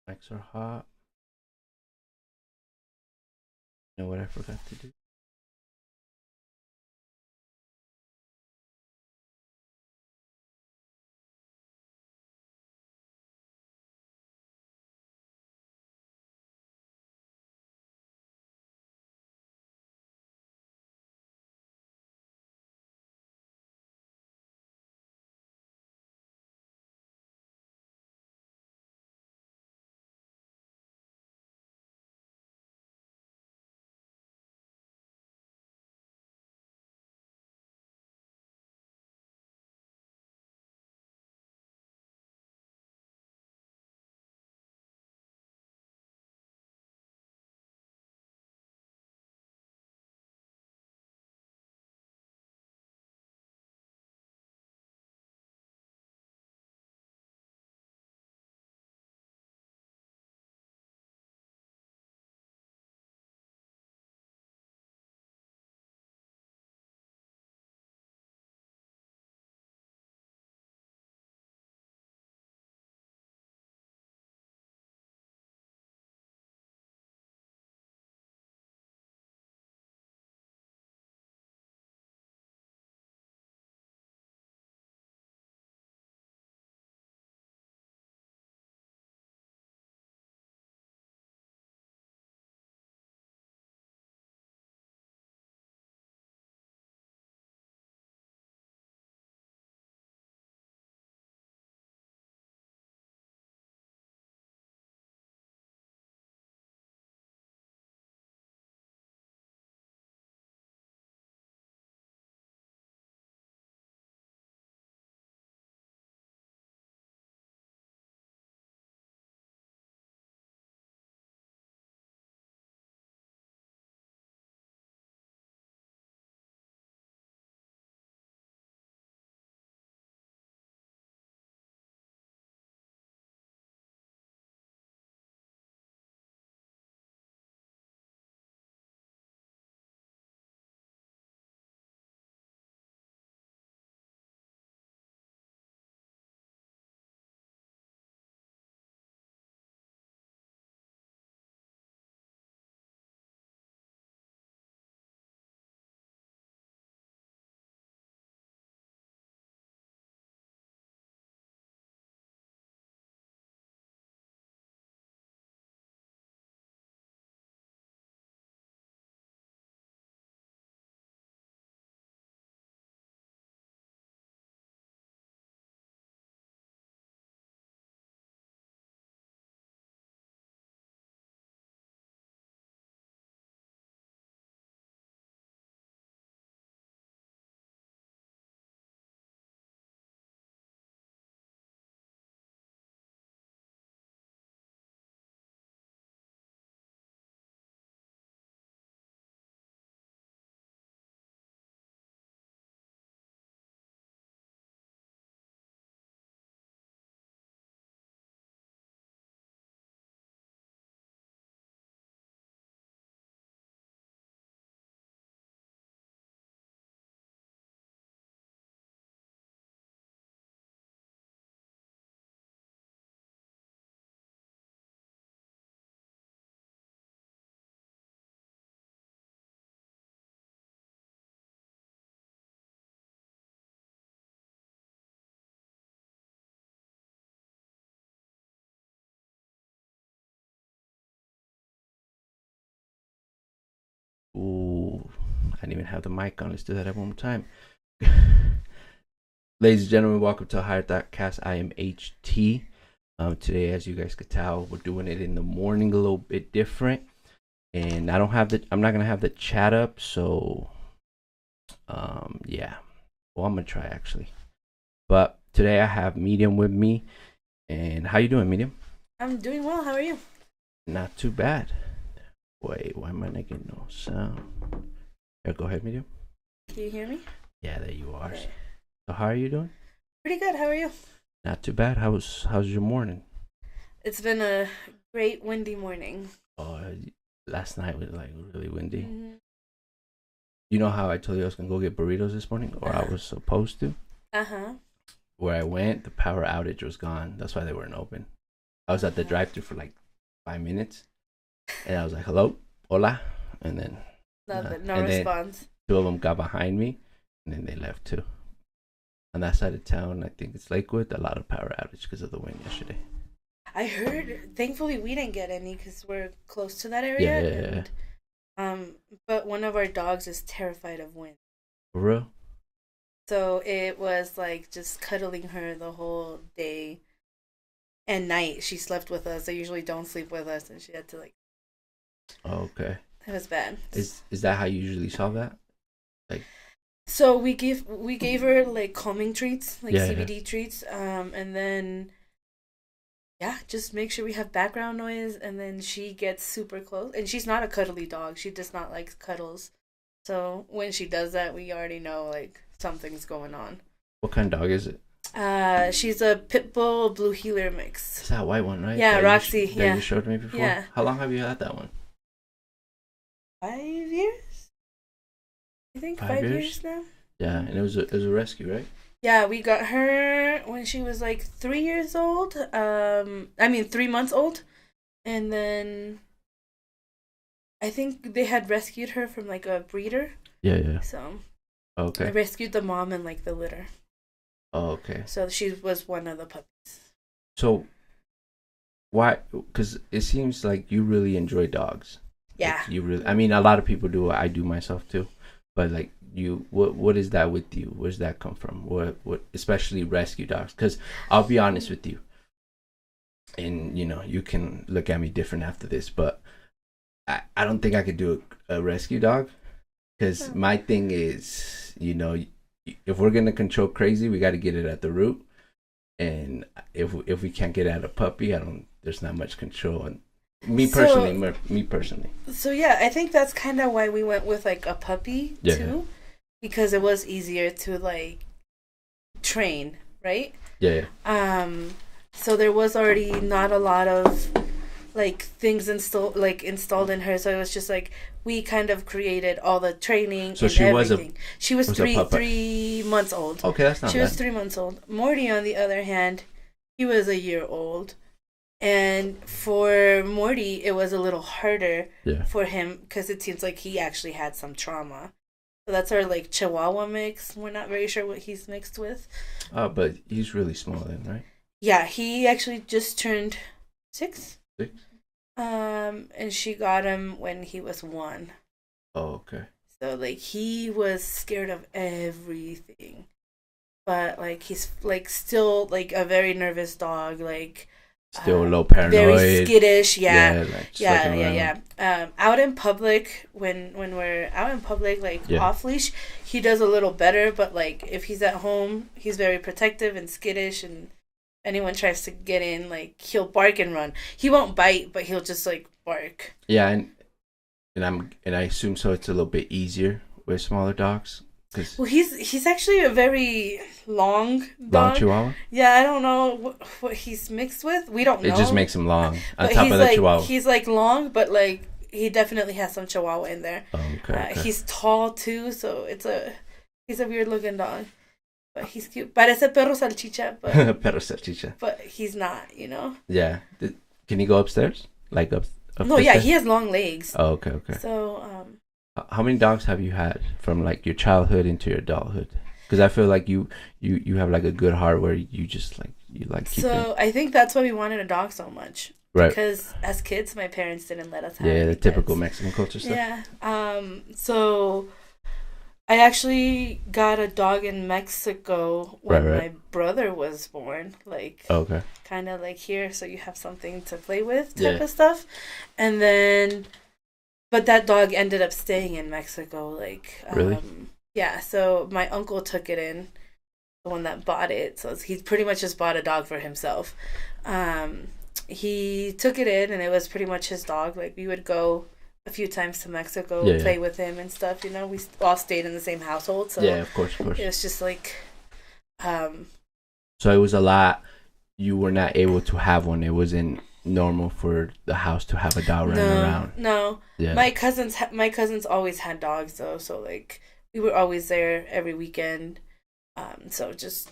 Mics are hot. You know what I forgot to do? Ooh, I didn't even have the mic on. Let's do that one more time. Ladies and gentlemen, welcome to Higher Thought Cast. I am HT. Today, as you guys could tell, we're doing it in the morning a little bit different. And I'm not gonna have the chat up, so yeah. Well, I'm gonna try actually. But today I have MIriam with me. And how you doing, MIriam? I'm doing well. How are you? Not too bad. Wait, why am I not getting no sound? Here, go ahead, MIriam. Can you hear me? Yeah, there you are. Okay. So how are you doing? Pretty good. How are you? Not too bad. How's your morning? It's been a great windy morning. Oh, last night was like really windy. Mm-hmm. You know how I told you I was gonna go get burritos this morning, or I was supposed to? Uh-huh. Where I went, the power outage was gone. That's why they weren't open. I was at the drive-thru for like 5 minutes, and I was like, "Hello, hola," and then No response. two of them got behind me, and then they left too. On that side of town, I think it's Lakewood. A lot of power outage because of the wind yesterday. I heard. Thankfully, we didn't get any because we're close to that area. Yeah. But one of our dogs is terrified of wind. For real? So it was like just cuddling her the whole day and night. She slept with us. I usually don't sleep with us, and she had to like. Oh, okay. It was bad. Is that how you usually solve that? Like. So we gave her like calming treats, like CBD treats, and then just make sure we have background noise, and then she gets super close. And she's not a cuddly dog. She does not like cuddles. So when she does that, we already know like something's going on. What kind of dog is it? She's a pit bull blue heeler mix. It's that white one, right? Yeah, that Roxy. That you showed me before. Yeah. How long have you had that one? 5 years. I think 5 years now. Yeah, and it was a rescue, right? Yeah, we got her when she was like 3 years old. 3 months old, and then I think they had rescued her from like a breeder. Yeah. So. Okay. I rescued the mom and like the litter. Oh, okay. So she was one of the puppies. So, why? Because it seems like you really enjoy dogs. Yeah. Like you really. I mean, a lot of people do. I do myself too. But like you, what is that with you? Where's that come from? What? Especially rescue dogs. Because I'll be honest with you. And you can look at me different after this, but I don't think I could do a rescue dog. Because my thing is, if we're gonna control crazy, we got to get it at the root. And if we can't get at a puppy, there's not much control. And me personally. So yeah, I think that's kind of why we went with like a puppy too, because it was easier to like train, right? Yeah. So there was already not a lot of like things installed in her, so it was just like we kind of created all the training. So and she everything. She was a 3 months old. Okay, that's not bad. She was 3 months old. Morty, on the other hand, he was a year old, and for Morty, it was a little harder for him because it seems like he actually had some trauma. So that's our like Chihuahua mix. We're not very sure what he's mixed with. Oh, but he's really small then, right? Yeah, he actually just turned 6. 6? And she got him when he was 1. Oh, okay. So like he was scared of everything, but like he's like still like a very nervous dog, like still a little paranoid, very skittish. Yeah. Out in public, when we're out in public, like off leash, he does a little better. But like if he's at home, he's very protective and skittish, and anyone tries to get in, like he'll bark and run. He won't bite, but he'll just like bark. Yeah, and I assume so. It's a little bit easier with smaller dogs. Well, he's actually a very long dog. Long Chihuahua? Yeah, I don't know what he's mixed with. We don't know. It just makes him long on but top of the like, Chihuahua. He's like long, but like he definitely has some Chihuahua in there. Oh, okay. He's tall too, so he's a weird looking dog. But he's cute. Parece perro salchicha, but perro salchicha. But he's not, Yeah. Can he go upstairs? Like up No, yeah, he has long legs. Oh, okay. So, how many dogs have you had from like your childhood into your adulthood? Because I feel like you have like a good heart where you just like keeping. So I think that's why we wanted a dog so much. Right. Because as kids, my parents didn't let us have the typical pets. Mexican culture stuff. Yeah. So I actually got a dog in Mexico when my brother was born. Like, okay. Kind of like here, so you have something to play with type of stuff. And then, but that dog ended up staying in Mexico. Like, really? Yeah. So my uncle took it in, the one that bought it. So he pretty much just bought a dog for himself. He took it in, and it was pretty much his dog. Like, we would go a few times to Mexico, play with him and stuff. We all stayed in the same household, so of course. It was just like, So it was a lot. You were not able to have one. It wasn't normal for the house to have a dog running around. No. Yeah. My cousins always had dogs though, so like we were always there every weekend. So just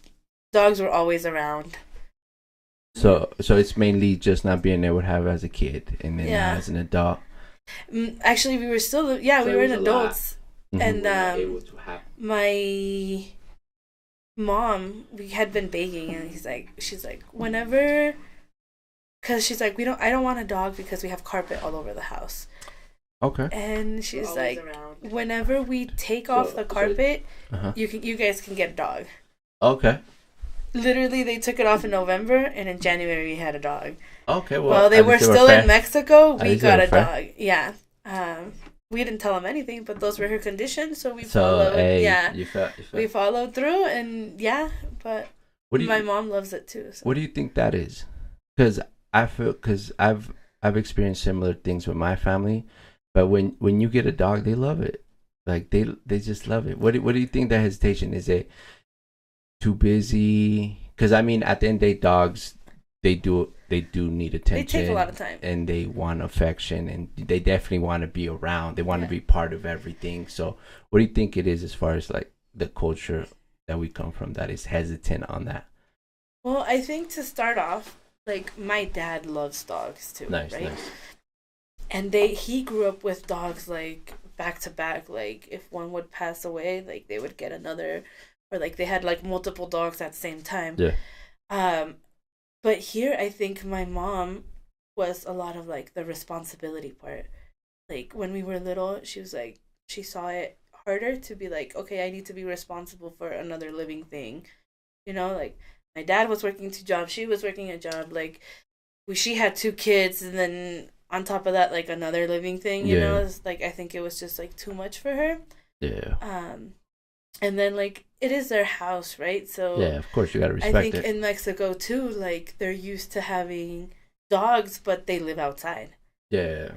dogs were always around. So it's mainly just not being able to have as a kid, and then as an adult. Actually, we were still we were in adults, and my mom, we had been baking, and she's like, whenever, because she's like, I don't want a dog because we have carpet all over the house. Okay. And she's like, whenever we take off the carpet, you guys can get a dog. Okay. Literally, they took it off in November, and in January we had a dog. Okay, well, while they were still in Mexico, we got a dog. Yeah. We didn't tell them anything, but those were her conditions, so we followed. You felt. We followed through, and but my mom loves it too. So. What do you think that is? Because I've experienced similar things with my family, but when you get a dog, they love it. Like they just love it. What do you think that hesitation is? It too busy? Because I mean, at the end of the day, dogs they do need attention. They take a lot of time, and they want affection, and they definitely want to be around. They want to be part of everything. So, what do you think it is as far as like the culture that we come from that is hesitant on that? Well, I think to start off, like my dad loves dogs too, right? Nice. And he grew up with dogs like back to back. Like if one would pass away, like they would get another, or like they had like multiple dogs at the same time. Yeah. But here, I think my mom was a lot of like the responsibility part. Like when we were little, she was like, she saw it harder to be like, okay, I need to be responsible for another living thing. You know, like my dad was working 2 jobs, she was working a job. Like she had 2 kids, and then on top of that, like another living thing. You know, it's like I think it was just like too much for her. Yeah. And then like it is their house, right? So yeah, of course you gotta respect it. I think in Mexico too, like they're used to having dogs, but they live outside. Yeah.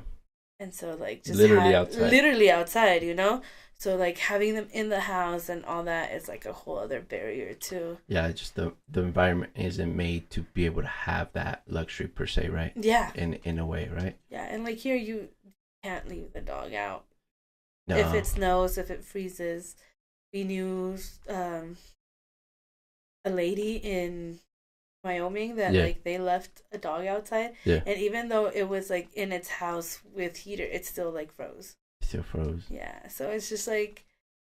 And so like just literally outside, you know. So like having them in the house and all that is like a whole other barrier too. Yeah, just the environment isn't made to be able to have that luxury per se, right? Yeah. In a way, right? Yeah, and like here you can't leave the dog out. No. If it snows, if it freezes. We knew a lady in Wyoming that like they left a dog outside, and even though it was like in its house with heater, it still like froze. Still froze. Yeah, so it's just like,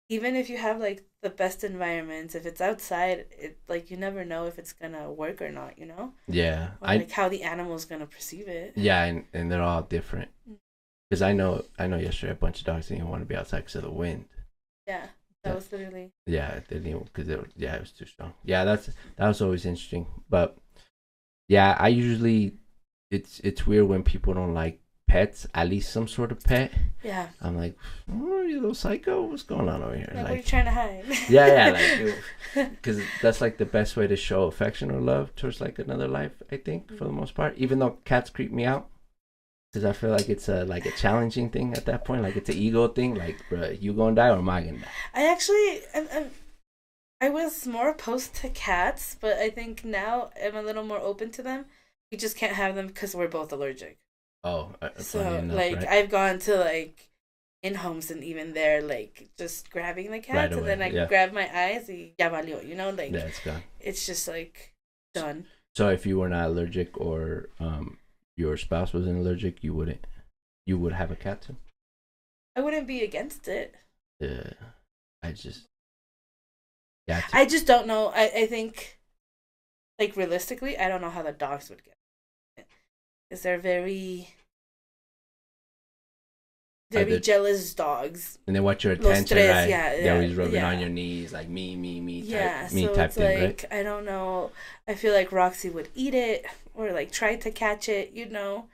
even if you have like the best environments, if it's outside, it like you never know if it's gonna work or not, you know? Yeah, or like how the animal's gonna perceive it. Yeah, and they're all different. Because I know yesterday a bunch of dogs didn't even want to be outside because of the wind. Yeah. That was literally. Yeah, they didn't, because it was too strong. Yeah, that was always interesting. But yeah, I usually it's weird when people don't like pets, at least some sort of pet. Yeah. I'm like, oh, you little psycho, what's going on over here? Like, what are you trying to hide? Yeah, like, because that's like the best way to show affection or love towards like another life, I think, for the most part. Even though cats creep me out. Because I feel like it's a challenging thing at that point. Like it's an ego thing. Like, bro, you gonna die or am I gonna die? I actually, I was more opposed to cats, but I think now I'm a little more open to them. We just can't have them because we're both allergic. Oh, so enough, like right? I've gone to like in homes, and even there, like just grabbing the cats, and then I grab my eyes, y ya valió, you know, like it's gone. It's just like done. So if you were not allergic, or your spouse wasn't allergic, you would have a cat too? I wouldn't be against it. Yeah. I just don't know. I think, like, realistically, I don't know how the dogs would get it. Because they're very jealous dogs. And they want your attention, right? Yeah, they're always rubbing on your knees, like me type it's thing, like, right? I don't know. I feel like Roxy would eat it, or like try to catch it, you know.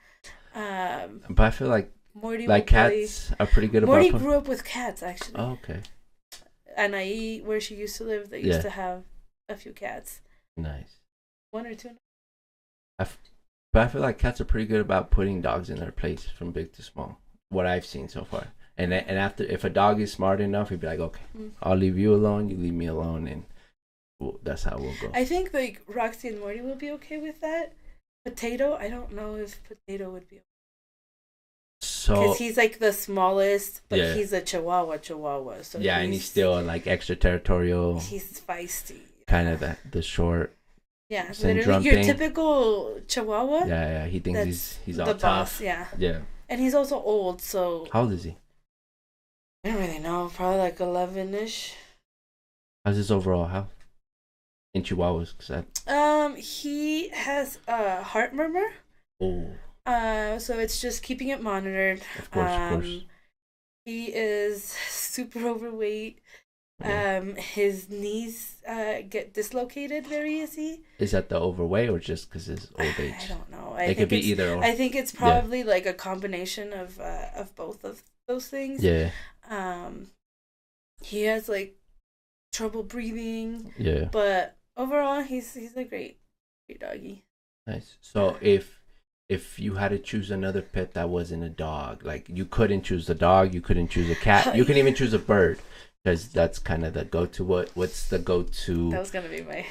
But I feel like Morty, like cats are pretty good Morty about. grew up with cats, actually. Oh, okay. Anaí, where she used to live, they used to have a few cats. Nice. 1 or 2. But I feel like cats are pretty good about putting dogs in their place from big to small. What I've seen so far, and after, if a dog is smart enough, he'd be like, okay, I'll leave you alone, you leave me alone, and that's how we'll go. I think like Roxy and Morty will be okay with that. Potato, I don't know if Potato would be okay. So because he's like the smallest, but he's a Chihuahua. So and he's still like extra territorial. He's feisty. Kind of the short. Yeah, syndrome literally your thing. Typical Chihuahua. Yeah, he thinks he's all the tough. Boss, yeah. And he's also old, so. How old is he? I don't really know. Probably like 11-ish. How's his overall health in Chihuahuas? He has a heart murmur. Oh. So it's just keeping it monitored. Of course. He is super overweight. Yeah. His knees get dislocated very easy. Is that the overweight or just because his old age? I don't know. It could be either or. I think it's probably like a combination of both of those things. Yeah. He has like trouble breathing. Yeah. But overall, he's a great doggy. Nice. So if you had to choose another pet that wasn't a dog, like you couldn't choose a dog, you couldn't choose a cat, you couldn't even choose a bird, because that's kind of the go-to. What's the go-to? That was gonna be my.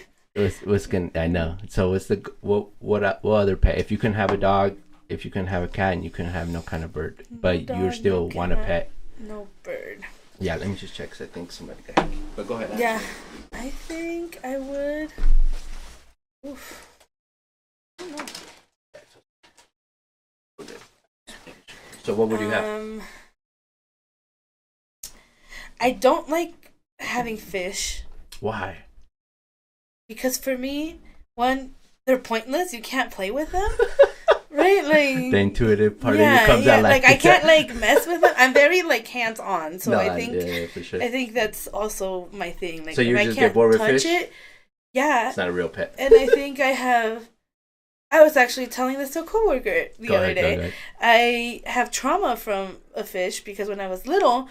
I know. So what other pet? If you can have a dog, if you can have a cat, and you can have no kind of bird, but you still want a pet. No bird. Yeah, let me just check. Cause I think somebody got it. But go ahead. Yeah, I think I would. Oof. I don't know. So what would you have? I don't like having fish. Why? Because for me, one, they're pointless. You can't play with them. Right? Like the intuitive part of you comes out like I can't like mess with them. I'm very like hands on. So I think for sure. I think that's also my thing. Like so you if just I can't get bored with touch fish? It. Yeah. It's not a real pet. And I think I was actually telling this to a coworker the other day. I have trauma from a fish because when I was little,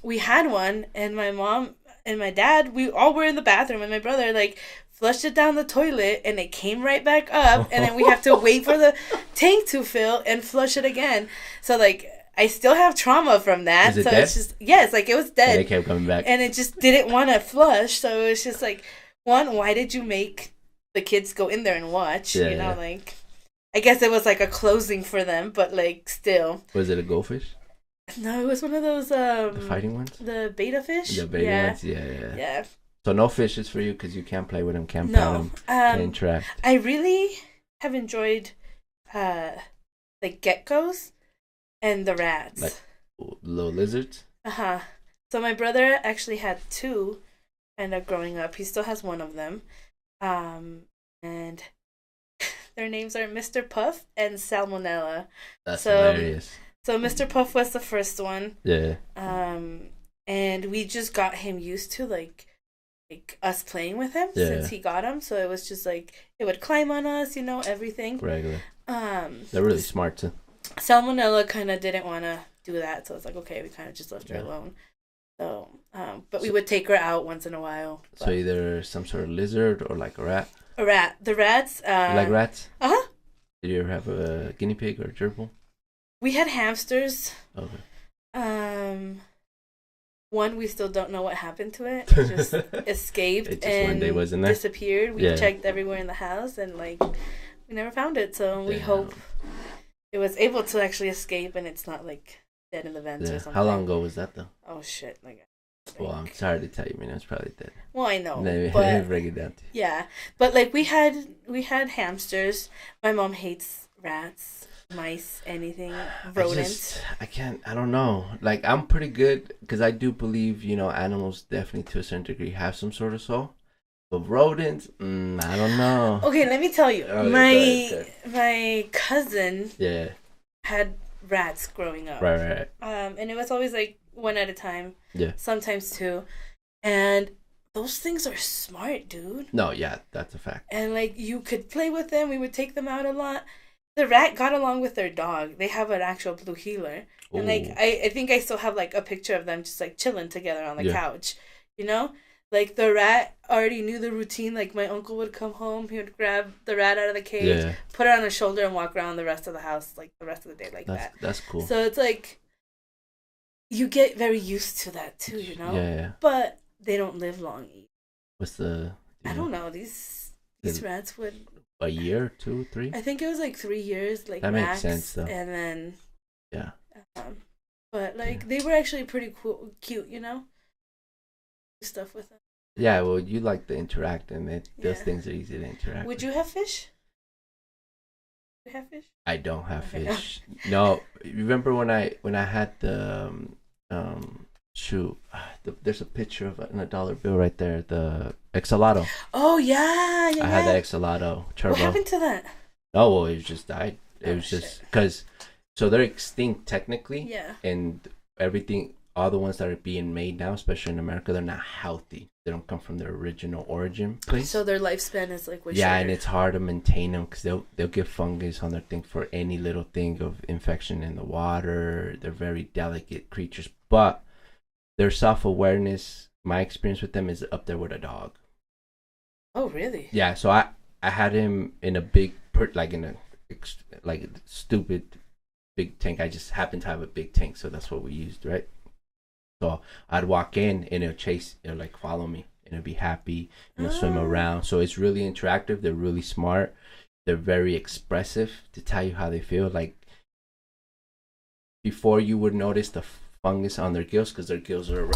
we had one, and my mom and my dad, we all were in the bathroom, and my brother like flushed it down the toilet, and it came right back up, and then we have to wait for the tank to fill and flush it again. So like I still have trauma from that. Is it so dead? It's just like it was dead. And it kept coming back, and it just didn't want to flush. So it was just like, one, why did you make the kids go in there and watch? Like I guess it was like a closing for them, but like still. Was it a goldfish? No, it was one of those the fighting ones. The beta fish. The beta ones, yeah. So no fishes for you because you can't play with them, can't pet them, can't interact. I really have enjoyed like geckos and the rats. Like little lizards? So my brother actually had two growing up. He still has one of them. And their names are Mr. Puff and Salmonella. That's hilarious. So Mr. Puff was the first one. Yeah. And we just got him used to like us playing with him since he got him. So it was just like it would climb on us, everything. Regular. They're really smart too. Salmonella kind of didn't want to do that, so it's like okay, we kind of just left her alone. So, but we would take her out once in a while. But. So either some sort of lizard or like a rat. A rat. The rats. You like rats? Did you ever have a guinea pig or a gerbil? We had hamsters. Okay. One, we still don't know what happened to it. It just escaped it just and one day wasn't there? Disappeared. We checked everywhere in the house and like we never found it. So we hope it was able to actually escape and it's not like dead in the vents or something. How long ago was that though? Oh shit! Well, I'm sorry to tell you, man. It's probably dead. Well, I know. But break it down. Yeah, but like we had hamsters. My mom hates rats, mice, anything, rodents. I don't know. Like I'm pretty good because I do believe animals definitely to a certain degree have some sort of soul. But rodents, I don't know. Okay, let me tell you. My cousin had rats growing up. Right. And it was always like one at a time. Yeah. Sometimes two. And those things are smart, dude. No, yeah, that's a fact. And like you could play with them. We would take them out a lot. The rat got along with their dog. They have an actual blue heeler. Ooh. And like I think I still have like a picture of them just like chilling together on the couch. Like the rat already knew the routine. Like my uncle would come home, he would grab the rat out of the cage, put it on his shoulder, and walk around the rest of the house, like the rest of the day, like that. That's cool. So it's like you get very used to that too, Yeah. But they don't live long either. What's the? I don't know. These rats would. A year, 2, 3. I think it was like 3 years, like that max, makes sense though. And then. Yeah. But like they were actually pretty cute, stuff with them. Yeah, well, you like to interact, and those things are easy to interact. Would you have fish? You have fish? I don't have fish. No, remember when I had the there's a picture of it in a dollar bill right there, the Exalado. Oh yeah. I had the Exalado turbo. What happened to that? Oh well, it just died. It was just because, so they're extinct technically. Yeah. And everything, all the ones that are being made now, especially in America, they're not healthy. They don't come from their original origin place. So their lifespan is like way shorter. And it's hard to maintain them because they'll get fungus on their thing for any little thing of infection in the water. They're very delicate creatures, but their self-awareness, my experience with them is up there with a dog. Oh really? Yeah. So I had him in a big stupid big tank. I just happened to have a big tank, so that's what we used, right? So I'd walk in and it'll like follow me and it'll be happy and it'll swim around. So it's really interactive. They're really smart. They're very expressive to tell you how they feel. Like before you would notice the fungus on their gills because their gills are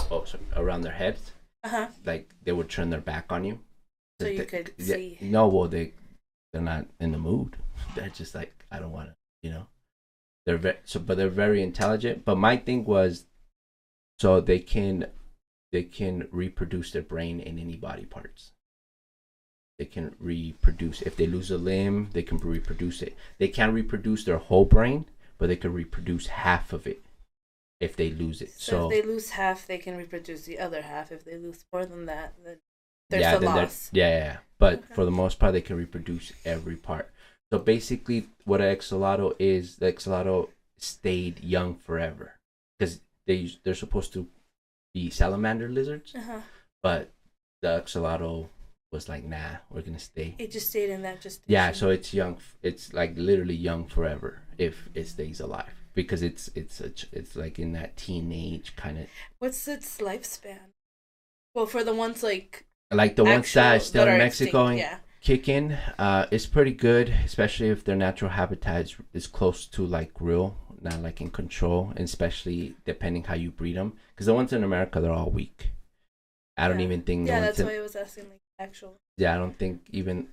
around their heads. Like they would turn their back on you. So you could see. No, well they're not in the mood. They're just like, I don't want to, but they're very intelligent. But my thing was, so they can reproduce their brain in any body parts. They can reproduce. If they lose a limb, they can reproduce it. They can't reproduce their whole brain, but they can reproduce half of it if they lose it. So if they lose half, they can reproduce the other half. If they lose more than that, then there's a loss. Yeah. But for the most part, they can reproduce every part. So basically, what an Exalado is, the Exalado stayed young forever because they're supposed to be salamander lizards, but the Exalado was like, nah, we're gonna stay. It just stayed in that gestation. Yeah, so it's young. It's like literally young forever if it stays alive because it's like in that teenage kind of. What's its lifespan? Well, for the ones like the ones that are still in Mexico and kicking, it's pretty good, especially if their natural habitat is close to like real. Not like in control, and especially depending how you breed them. Because the ones in America, they're all weak. I don't even think. That's why I was asking like actual. Yeah, I don't think even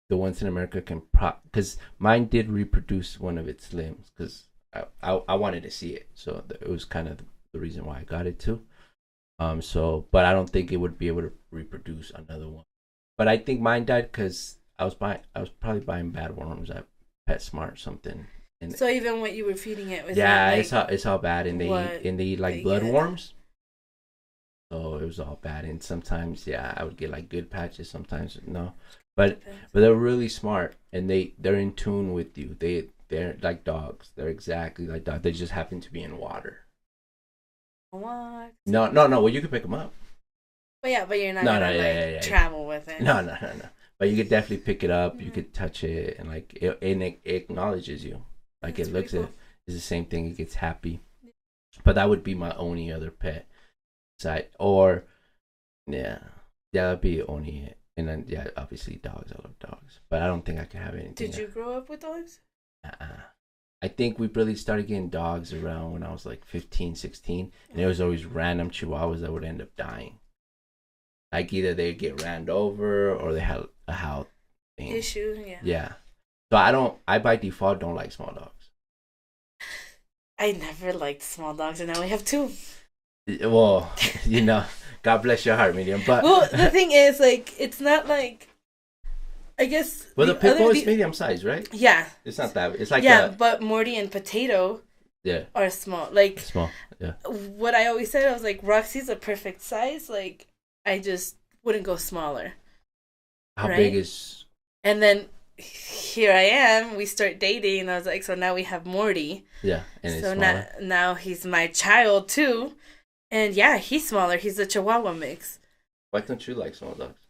the ones in America can because mine did reproduce one of its limbs because I wanted to see it, so it was kind of the reason why I got it too. But I don't think it would be able to reproduce another one. But I think mine died because I was probably buying bad worms at PetSmart or something. So even what you were feeding it was it's all bad, and they eat like bloodworms. So it was all bad, and sometimes I would get like good patches, sometimes no, but they're really smart, and they're in tune with you. They're like dogs. They're exactly like dogs. They just happen to be in water. What? No. Well, you could pick them up. But you're not gonna travel with it. No. But you could definitely pick it up. You could touch it, and like it acknowledges you. Like it looks at it's the same thing. It gets happy, but that would be my only other pet. That'd be only it. And then obviously dogs. I love dogs, but I don't think I could have anything. Did you grow up with dogs? I think we really started getting dogs around when I was like 15, 16, and it was always random chihuahuas that would end up dying. Like either they'd get ran over or they had a health issue. Yeah. So I by default don't like small dogs. I never liked small dogs, and now we have two. Well, God bless your heart, MIriam. But the thing is, like, it's not like, I guess. Well, the pit bull is medium size, right? Yeah. It's not that. It's like but Morty and Potato. Are small. Like small. Yeah. What I always said, I was like, Roxy's a perfect size. Like, I just wouldn't go smaller. How big is? And then here I am. We start dating, and I was like, so now we have Morty. Yeah. And so now he's my child too, and he's smaller. He's a Chihuahua mix. Why don't you like small dogs?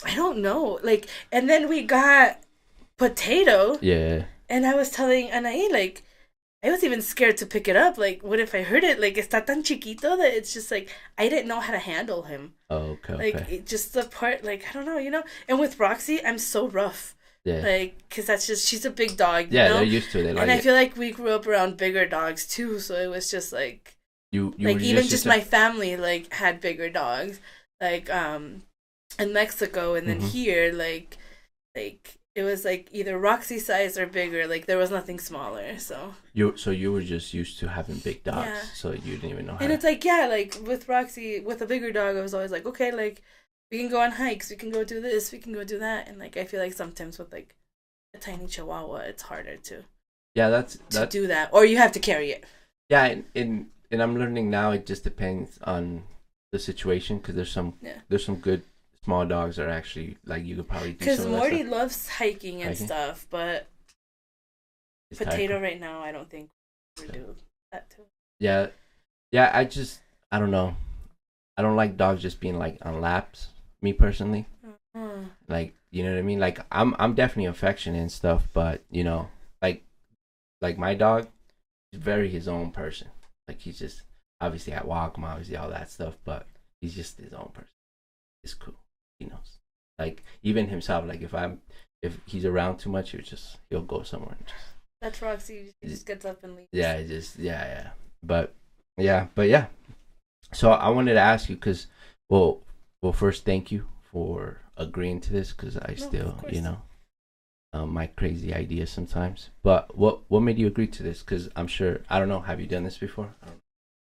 I don't know. Like, and then we got Potato. Yeah. And I was telling Anaí, like, I was even scared to pick it up. Like, what if I hurt it? Like, está tan chiquito that it's just like, I didn't know how to handle him. Oh, okay. Like, just the part, like, I don't know, And with Roxy, I'm so rough. Yeah. Like, because that's just, she's a big dog, they're used to it. And I feel like we grew up around bigger dogs, too. So it was just like, you like, even just my family, like, had bigger dogs. like in Mexico, and then here like it was like either Roxy size or bigger. Like there was nothing smaller. So you were just used to having big dogs, so you didn't even know. And it's like like with Roxy, with a bigger dog, I was always like, okay, like we can go on hikes, we can go do this, we can go do that, and like I feel like sometimes with like a tiny Chihuahua, it's harder to do that, or you have to carry it. Yeah, and I'm learning now. It just depends on the situation, because there's some good small dogs that are actually like you could probably do. Because Morty loves hiking and stuff, but Potato right now, I don't think we would do that too. Yeah, I don't know. I don't like dogs just being like on laps. Me personally, like, you know what I mean. Like I'm definitely affectionate and stuff, but you know, like my dog is very his own person. Like he's just, obviously I walk him, obviously all that stuff, but he's just his own person. It's cool. He knows. Like even himself, like if he's around too much, he'll go somewhere and just. That's Roxy. He just gets up and leaves. Yeah. But yeah. So I wanted to ask you, because well, first thank you for agreeing to this, because I still, you know, my crazy ideas sometimes. But what made you agree to this? Because I'm sure, I don't know, have you done this before?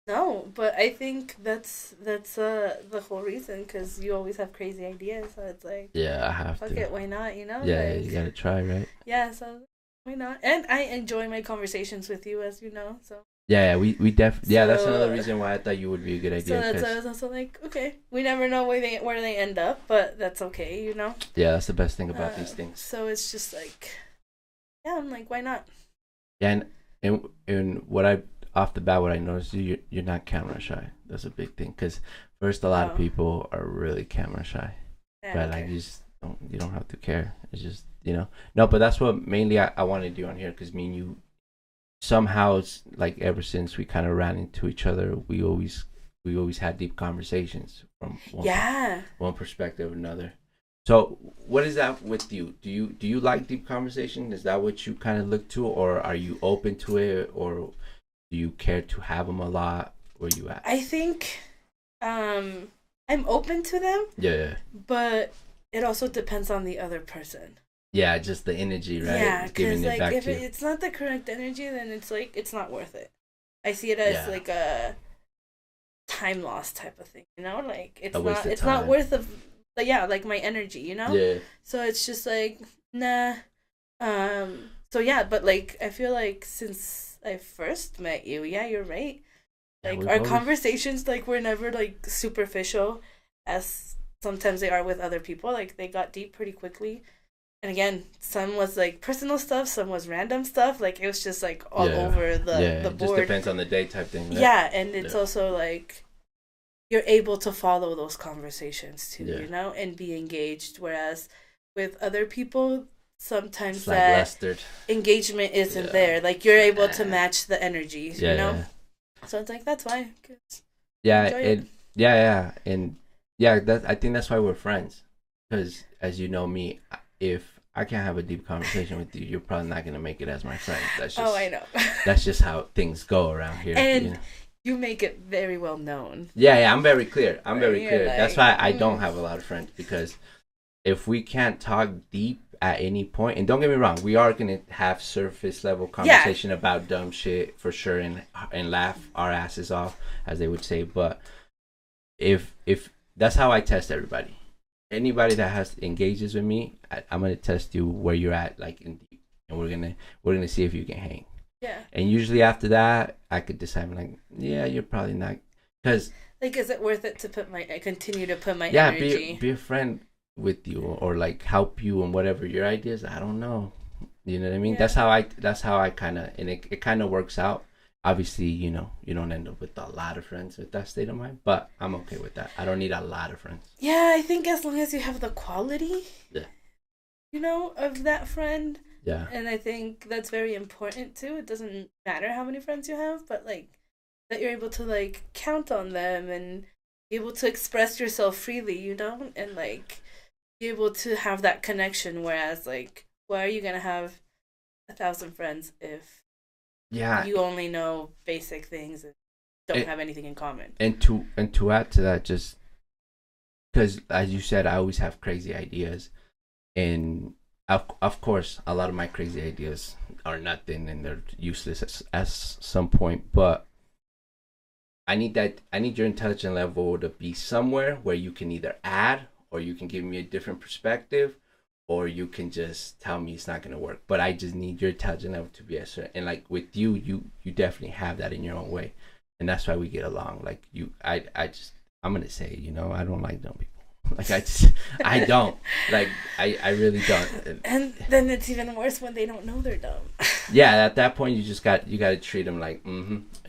No, but I think that's the whole reason, because you always have crazy ideas. So it's like, yeah, I have fuck to. it, why not? You know? Yeah, you gotta try, right? Yeah, so why not? And I enjoy my conversations with you, as you know. So. Yeah, we definitely. Yeah, that's another reason why I thought you would be a good idea. So that's why I was also like, okay, we never know where they end up, but that's okay, you know. Yeah, that's the best thing about these things. So it's just like, yeah, I'm like, why not? Yeah, and what I off the bat, what I noticed, you're not camera shy. That's a big thing, because first, a lot of people are really camera shy, but like you don't have to care. It's just, you know, no, but that's what mainly I wanted you on here, because me and you. Somehow, it's like ever since we kind of ran into each other, we always had deep conversations from one perspective or another. So what is that with you? Do you like deep conversation? Is that what you kind of look to, or are you open to it, or do you care to have them a lot? Where you at? I think I'm open to them. Yeah. But it also depends on the other person. Yeah, just the energy, right? Yeah, because like if it's not the correct energy, then it's like it's not worth it. I see it as like a time loss type of thing, you know? Like it's not worth of like my energy, you know? Yeah. So it's just like nah. So yeah, but like I feel like since I first met you, yeah, you're right. Like our conversations like were never like superficial as sometimes they are with other people. Like they got deep pretty quickly. And again, some was like personal stuff, some was random stuff. Like it was just like all over the board. It just depends on the day type thing. Right? Yeah, and it's also like you're able to follow those conversations too, you know, and be engaged. Whereas with other people, sometimes that engagement isn't there. Like you're able to match the energies, you know. Yeah. So it's like that's why. And I think that's why we're friends. Because as you know me, if I can't have a deep conversation with you, you're probably not gonna make it as my friend. That's just, I know. That's just how things go around here. And you know? You make it very well known. Yeah, I'm very clear. Like, that's why I don't have a lot of friends, because if we can't talk deep at any point, and don't get me wrong, we are gonna have surface level conversation about dumb shit for sure, and laugh our asses off, as they would say. But if that's how I test everybody. Anybody that engages with me, I'm gonna test you where you're at, like in deep, and we're gonna see if you can hang. Yeah. And usually after that, I could decide, like, yeah, you're probably not, because like, is it worth it to continue to put my energy? Be a friend with you, or like help you on whatever your ideas. I don't know, you know what I mean? Yeah. That's how I kind of, and it kind of works out. Obviously, you know, you don't end up with a lot of friends with that state of mind, but I'm okay with that. I don't need a lot of friends. Yeah, I think as long as you have the quality, you know, of that friend. Yeah. And I think that's very important too. It doesn't matter how many friends you have, but like that you're able to like count on them and be able to express yourself freely, you know, and like be able to have that connection. Whereas like, why are you gonna have 1,000 friends if you only know basic things and don't have anything in common? And to add to that, just because as you said, I always have crazy ideas, and of course, a lot of my crazy ideas are nothing and they're useless at some point. But I need your intelligence level to be somewhere where you can either add, or you can give me a different perspective, or you can just tell me it's not going to work. But I just need your intelligence level to be a certain, and like with you definitely have that in your own way, and that's why we get along. Like I'm gonna say, I don't like dumb people. Like I don't like, I really don't. And then it's even worse when they don't know they're dumb. Yeah, at that point you got to treat them like,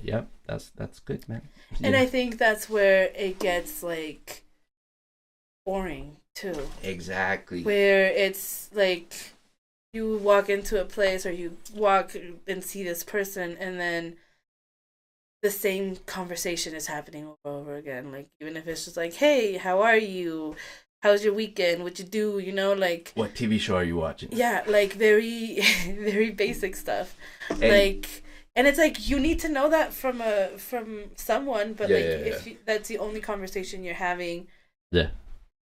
yep, that's good, man. And I think that's where it gets like boring too. Exactly. Where it's like you walk into a place or you walk and see this person, and then the same conversation is happening over and over again. Like, even if it's just like, hey, how are you? How's your weekend? What you do? Like, what TV show are you watching? Yeah, like very, very basic stuff. And it's like, you need to know that from someone, but if that's the only conversation you're having. Yeah.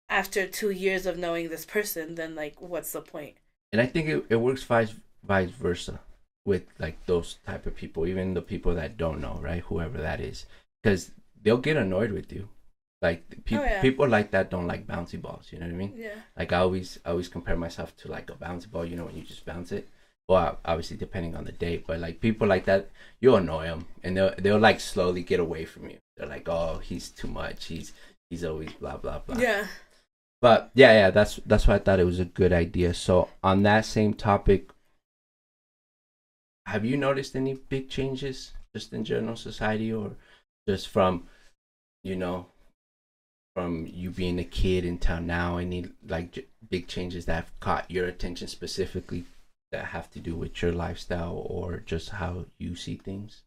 After 2 years of knowing this person, then like, what's the point? And I think it works vice versa with like those type of people, even the people that don't know, right? Whoever that is, because they'll get annoyed with you. Like people like that don't like bouncy balls. You know what I mean? Yeah. Like I always compare myself to like a bouncy ball. You know, when you just bounce it. Well, obviously depending on the day, but like people like that, you'll annoy them, and they'll like slowly get away from you. They're like, oh, he's too much. He's always blah blah blah. Yeah. But yeah, that's why I thought it was a good idea. So on that same topic, have you noticed any big changes just in general society, or just from you being a kid until now? Any like big changes that have caught your attention specifically that have to do with your lifestyle or just how you see things?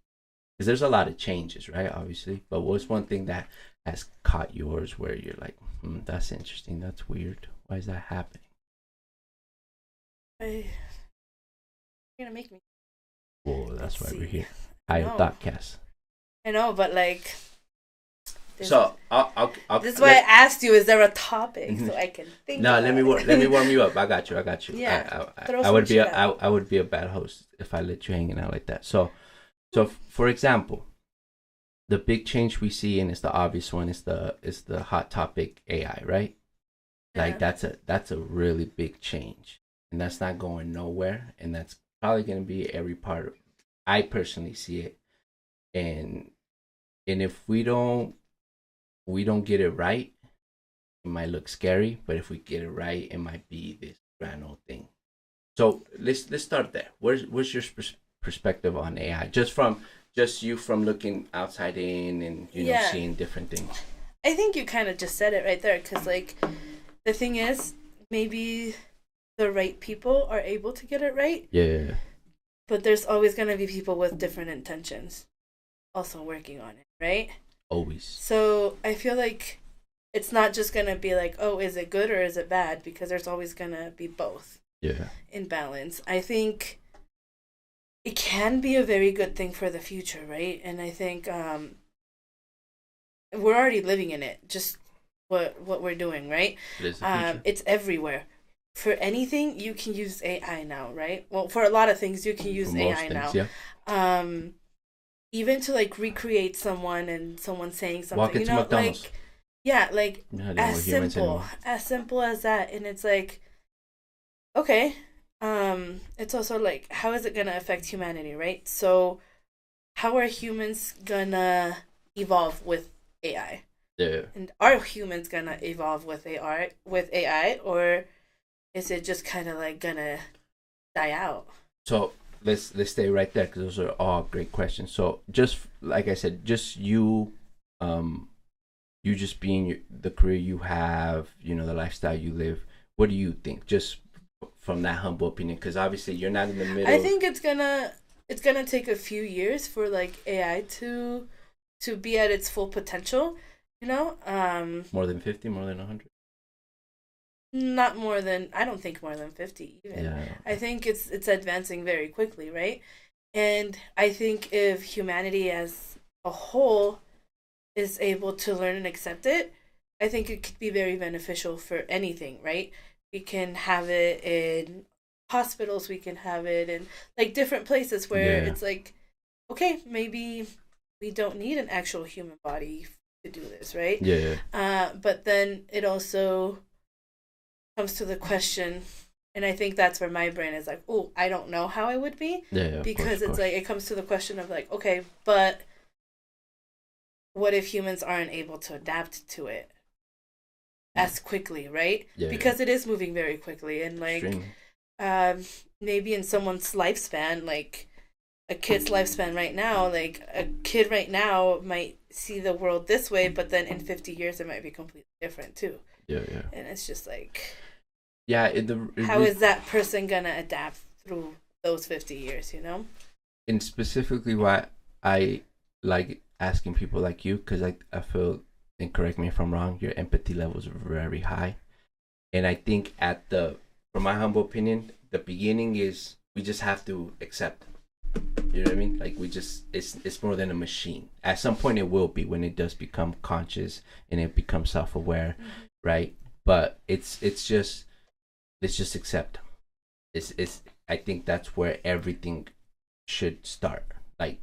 Because there's a lot of changes, right? Obviously, but what's one thing that has caught yours where you're like, that's interesting, that's weird, why is that happening? You're gonna make me. Well, that's why we're here. Thoughtcast. I know, but like. So I'll this is why I asked you. Is there a topic so I can think? No, let me warm you up. I got you. Yeah. I would be a bad host if I let you hanging out like that. So for example, the big change we see, and it's the obvious one, is the hot topic AI, right? Yeah. Like that's a really big change, and that's not going nowhere, and that's probably going to be every part of, I personally see it, and if we don't get it right, it might look scary, but if we get it right, it might be this grand old thing. So let's start there. What's your perspective on AI? Just you from looking outside in and seeing different things. I think you kind of just said it right there, because like the thing is, maybe the right people are able to get it right. Yeah. But there's always going to be people with different intentions also working on it, right? Always. So I feel like it's not just going to be like, oh, is it good or is it bad? Because there's always going to be both. Yeah. In balance. I think it can be a very good thing for the future, right? And I think we're already living in it, just what we're doing, right? It's everywhere. For anything, you can use AI now, right? Well, for a lot of things, you can use AI now. Yeah. Even to like recreate someone and someone saying something, walk into McDonald's. like, yeah, like as simple as that. And it's like, okay, it's also like, how is it gonna affect humanity, right? So how are humans gonna evolve with AI? Yeah. And are humans gonna evolve with AI, or is it just kind of like gonna die out? So let's stay right there, because those are all great questions. So just like I said, just you just being the career you have, the lifestyle you live, what do you think, just from that humble opinion? Because obviously you're not in the middle. I think it's gonna take a few years for like AI to be at its full potential, more than 50, more than 100. Not more than, I don't think more than 50 even. Yeah. I think it's advancing very quickly, right? And I think if humanity as a whole is able to learn and accept it, I think it could be very beneficial for anything, right? We can have it in hospitals, we can have it in like different places where it's like, okay, maybe we don't need an actual human body to do this, right? But then it also comes to the question, and I think that's where my brain is like, oh, I don't know how I would be. Because it's like, it comes to the question of like, okay, but what if humans aren't able to adapt to it as quickly, right? Because it is moving very quickly, and like maybe in someone's lifespan, like a kid's lifespan right now, like a kid right now might see the world this way, but then in 50 years it might be completely different too. And it's just like, how is that person gonna adapt through those 50 years, you know? And specifically why I like asking people like you, because I feel, and correct me if I'm wrong, your empathy levels are very high. And I think from my humble opinion, the beginning is we just have to accept. You know what I mean? Like it's more than a machine. At some point it will be, when it does become conscious and it becomes self-aware, right? But it's just, let's just accept. It's I think that's where everything should start. Like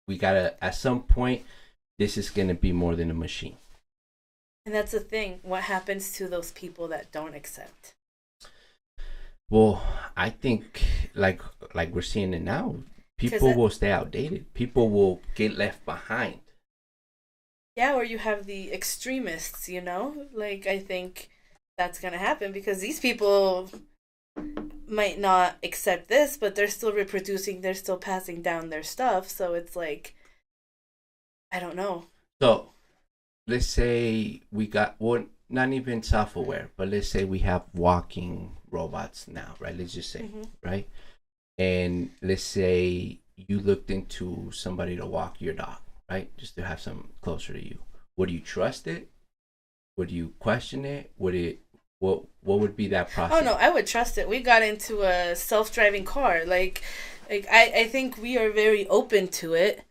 we gotta, at some point, this is gonna be more than a machine. And that's the thing. What happens to those people that don't accept? Well, I think like we're seeing it now. People will stay outdated. People will get left behind. Yeah, or you have the extremists, you know? Like, I think that's going to happen because these people might not accept this, but they're still reproducing, they're still passing down their stuff. So it's like, I don't know. So, let's say we got, well, not even self-aware, but let's say we have walking robots now, right? Let's just say, right? And let's say you looked into somebody to walk your dog, right? Just to have some closer to you. Would you trust it? Would you question it? What would be that process? Oh no, I would trust it. We got into a self-driving car. Like I think we are very open to it.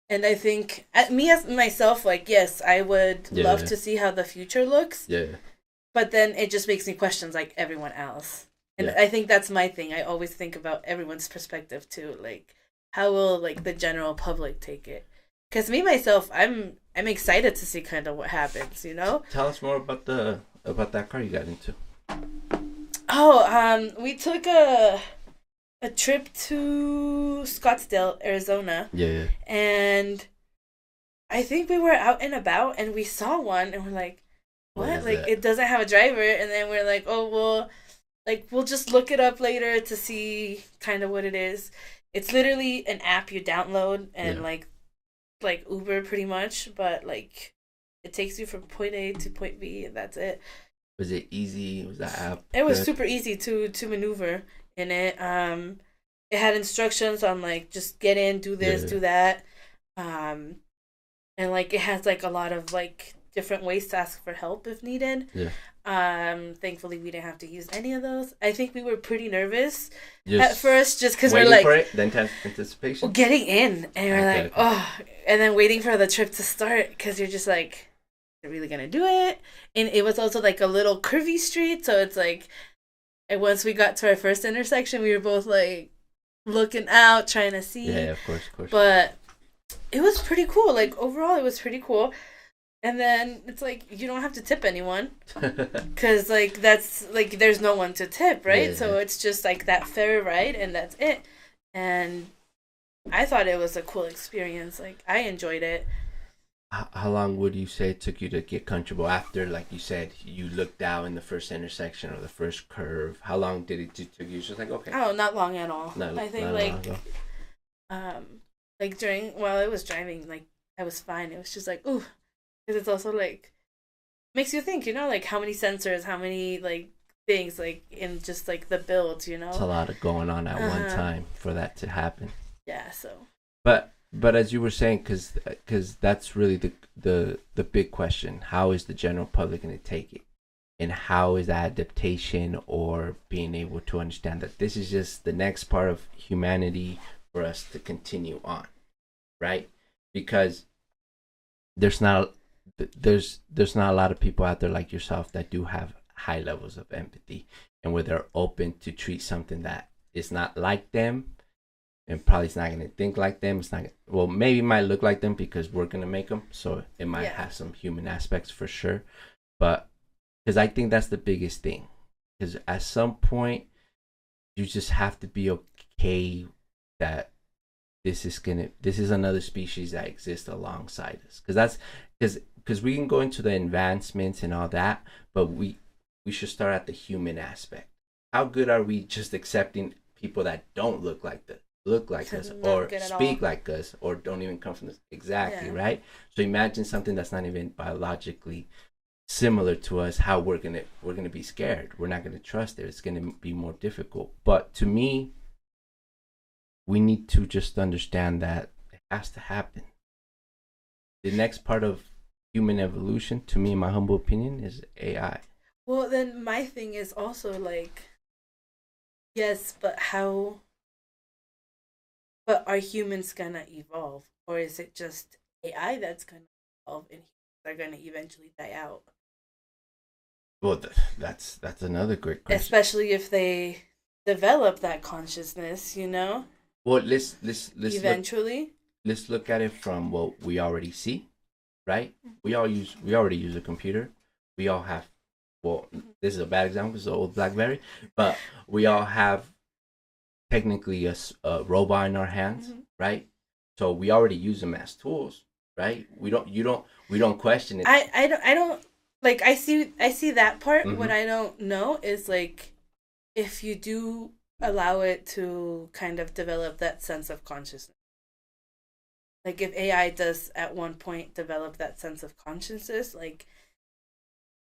And I think me as myself, like, yes, I would love to see how the future looks. But then it just makes me question like everyone else. And I think that's my thing. I always think about everyone's perspective too. Like, how will like the general public take it? Because me myself, I'm excited to see kind of what happens. You know. Tell us more about that car you got into. Oh, we took a trip to Scottsdale, Arizona. And I think we were out and about and we saw one and we're like, what? Like, it doesn't have a driver. And then we're like, oh, well, like, we'll just look it up later to see kind of what it is. It's literally an app you download and like Uber pretty much, but like it takes you from point A to point B and that's it. Was it easy? Was that app? It was super easy to maneuver in it. It had instructions on like just get in, do this, do that. And like it has like a lot of like different ways to ask for help if needed. Thankfully we didn't have to use any of those. I think we were pretty nervous at first just because we're like, for it, the anticipation, getting in, and we're like, oh, and then waiting for the trip to start because you're just like, they're really gonna do it. And it was also like a little curvy street, so it's like, and once we got to our first intersection, we were both like looking out, trying to see. Of course. But it was pretty cool. Like overall, it was pretty cool. And then it's like, you don't have to tip anyone because like that's like there's no one to tip, right? So it's just like that fair ride and that's it. And I thought it was a cool experience. Like I enjoyed it. How long would you say it took you to get comfortable after, like you said, you looked out in the first intersection or the first curve? How long did it take you? Just like, okay. Oh, not long at all. I think like during while I was driving, like I was fine. It was just like, ooh. Because it's also like makes you think, you know, like how many sensors, how many like things like in just like the build, you know. It's a lot of going on at one time for that to happen. Yeah. So. But as you were saying, because that's really the big question: how is the general public going to take it, and how is that adaptation or being able to understand that this is just the next part of humanity for us to continue on, right? Because there's not there's not a lot of people out there like yourself that do have high levels of empathy, and where they're open to treat something that is not like them, and probably it's not going to think like them. It's not, well, maybe it might look like them because we're going to make them, so it might have some human aspects for sure. But because I think that's the biggest thing, because at some point you just have to be okay that this is another species that exists alongside us. Because we can go into the advancements and all that, but we should start at the human aspect. How good are we just accepting people that don't look like us or speak like us or don't even come from this exactly, right? So imagine something that's not even biologically similar to us, how we're gonna be scared. We're not gonna trust it. It's gonna be more difficult. But to me, we need to just understand that it has to happen. The next part of human evolution, to me, in my humble opinion, is AI. Well, then my thing is also like, yes, but how? But are humans gonna evolve, or is it just AI that's gonna evolve and humans are gonna eventually die out? Well, that's another great question. Especially if they develop that consciousness, you know. Well, let's eventually. Let's look at it from what we already see, right? We already use a computer. We all have. Well, this is a bad example. It's an old BlackBerry, but we all have technically a robot in our hands, right? So we already use them as tools, right? We don't question it. I don't like, I see that part. What I don't know is like, if you do allow it to kind of develop that sense of consciousness. Like if AI does at one point develop that sense of consciousness, like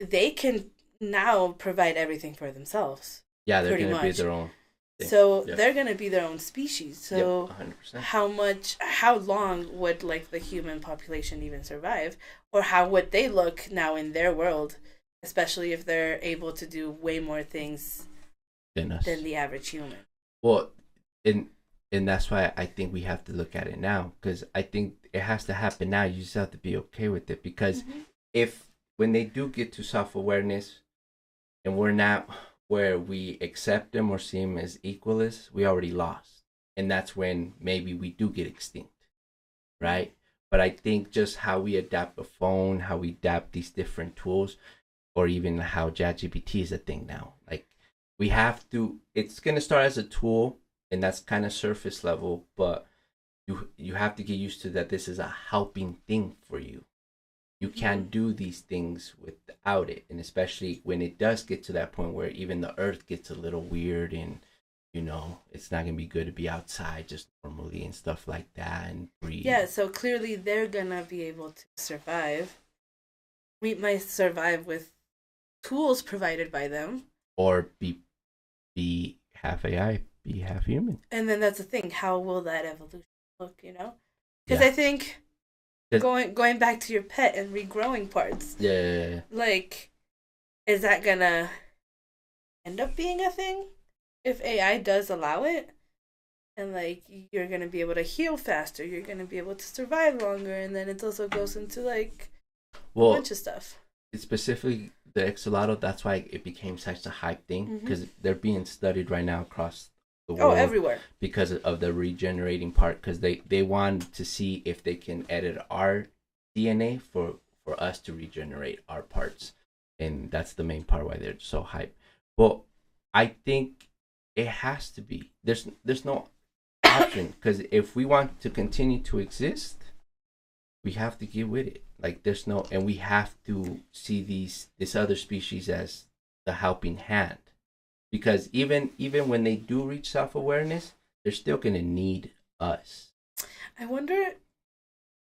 they can now provide everything for themselves. Yeah, they're going to be their own thing. So they're going to be their own species. So 100%. How long would like the human population even survive? Or how would they look now in their world, especially if they're able to do way more things than the average human? Well, and that's why I think we have to look at it now, because I think it has to happen now. You just have to be okay with it, because when they do get to self-awareness and we're not where we accept them or see them as equalists, we already lost. And that's when maybe we do get extinct, right? But I think just how we adapt a phone, how we adapt these different tools, or even how ChatGPT is a thing now. Like, we have to, it's going to start as a tool, and that's kind of surface level, but you have to get used to that this is a helping thing for you. You can't do these things without it. And especially when it does get to that point where even the earth gets a little weird and, you know, it's not going to be good to be outside just normally and stuff like that and breathe. Yeah, so clearly they're going to be able to survive. We might survive with tools provided by them. Or be half AI, be half human. And then that's the thing. How will that evolution look, you know? Because I think going back to your pet and regrowing parts. Yeah. Like, is that gonna end up being a thing if AI does allow it? And like, you're gonna be able to heal faster. You're gonna be able to survive longer, and then it also goes into like a bunch of stuff. Specifically the Exolotl, that's why it became such a hype thing, because they're being studied right now across the world. Everywhere. Because of the regenerating part, because they want to see if they can edit our DNA for us to regenerate our parts. And that's the main part why they're so hyped. Well, I think it has to be. There's no option, because if we want to continue to exist, we have to get with it. Like, there's no, and we have to see this other species as the helping hand, because even when they do reach self-awareness, they're still gonna need us. I wonder.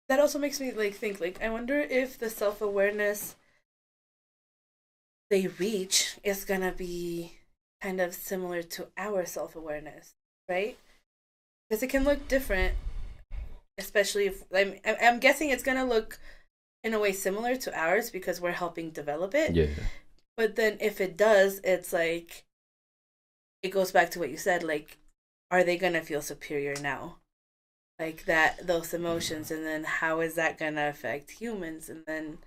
That also makes me like think. Like, I wonder if the self-awareness they reach is gonna be kind of similar to our self-awareness, right? Because it can look different, especially if I'm guessing it's gonna look in a way similar to ours because we're helping develop it. Yeah. But then if it does, it's like, it goes back to what you said, like, are they gonna feel superior now? Like, those emotions, and then how is that gonna affect humans? And then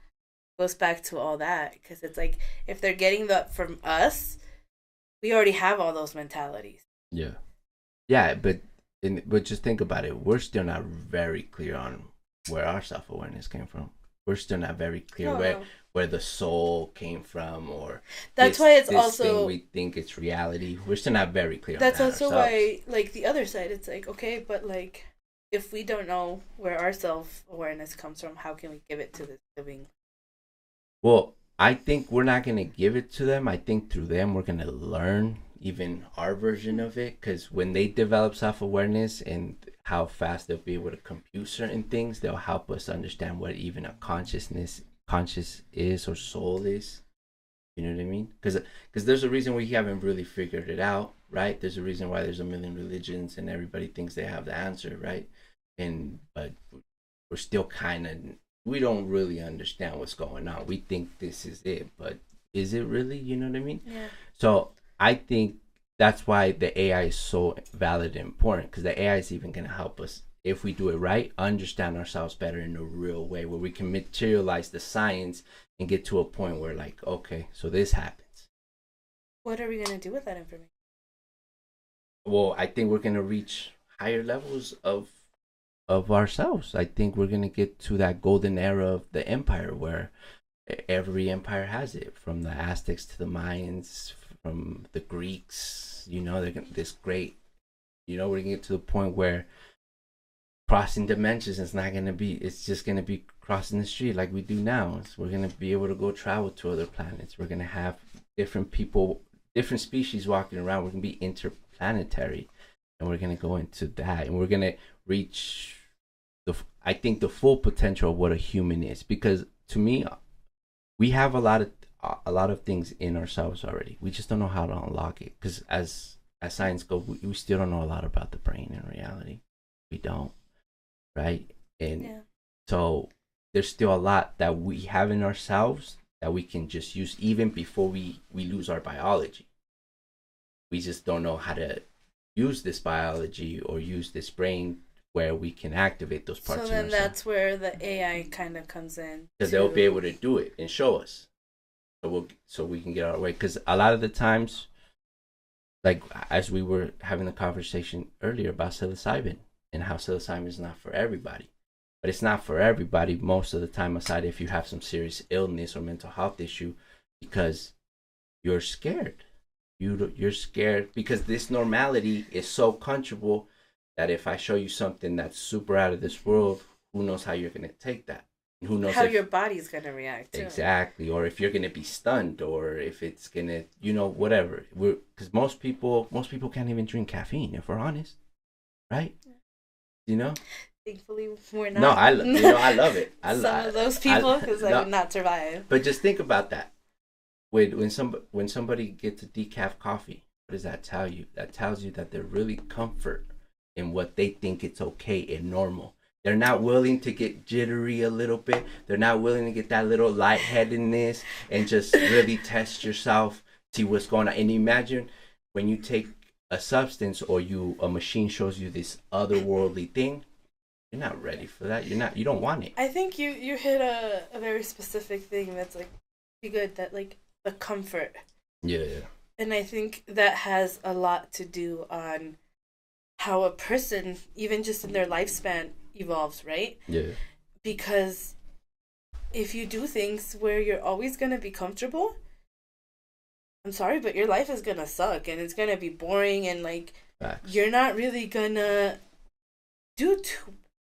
goes back to all that, because it's like if they're getting that from us, we already have all those mentalities. Yeah, but just think about it. We're still not very clear on where our self-awareness came from. We're still not very clear where the soul came from, or that's why it's also thing we think it's reality. We're still not very clear. That's on also ourselves. why, like, the other side, it's like, okay, but like, if we don't know where our self-awareness comes from, how can we give it to this living? Well, I think we're not going to give it to them. I think through them, we're going to learn even our version of it. Because when they develop self-awareness and how fast they'll be able to compute certain things, they'll help us understand what even a conscious is or soul is. You know what I mean? Because there's a reason we haven't really figured it out, right? There's a reason why there's a million religions and everybody thinks they have the answer, right? But we're still kind of, we don't really understand what's going on. We think this is it, but is it really? You know what I mean? Yeah. So I think that's why the AI is so valid and important, because the AI is even going to help us, if we do it right, understand ourselves better in a real way, where we can materialize the science and get to a point where, like, okay, so this happens. What are we going to do with that information? Well, I think we're going to reach higher levels of ourselves. I think we're going to get to that golden era of the empire, where every empire has it, from the Aztecs to the Mayans, from the Greeks. You know, they're this great, you know, we're going to get to the point where crossing dimensions is not going to be, it's just going to be crossing the street like we do now. So we're going to be able to go travel to other planets. We're going to have different people, different species walking around. We're going to be interplanetary, and we're going to go into that, and we're going to reach I think the full potential of what a human is. Because to me, we have a lot of things in ourselves already. We just don't know how to unlock it, because as science goes, we still don't know a lot about the brain in reality. We don't, right? And so there's still a lot that we have in ourselves that we can just use even before we lose our biology. We just don't know how to use this biology or use this brain where we can activate those parts. So then that's where the AI kind of comes in, because they'll be able to do it and show us, so we can get our way. Because a lot of the times, like as we were having the conversation earlier about psilocybin and how psilocybin is not for everybody, but it's not for everybody most of the time, aside if you have some serious illness or mental health issue, because you're scared. You're scared because this normality is so comfortable that if I show you something that's super out of this world, who knows how you're going to take that? Who knows how your body's going to react to exactly, or if you're going to be stunned, or if it's going to, you know, whatever. Because most people can't even drink caffeine, if we're honest, right? You know. Thankfully, we're not. No, I love it. Some of those people, because I would not survive. But just think about that. When somebody gets a decaf coffee, what does that tell you? That tells you that they're really comfort in what they think it's okay and normal. They're not willing to get jittery a little bit. They're not willing to get that little lightheadedness and just really test yourself, see what's going on. And imagine when you take a substance, or a machine shows you this otherworldly thing, you're not ready for that. You don't want it. I think you hit a very specific thing that's like pretty good, that like the comfort. Yeah. And I think that has a lot to do on how a person, even just in their lifespan, evolves, right? Yeah. Because if you do things where you're always going to be comfortable, I'm sorry, but your life is going to suck, and it's going to be boring, and like Facts. You're not really going to do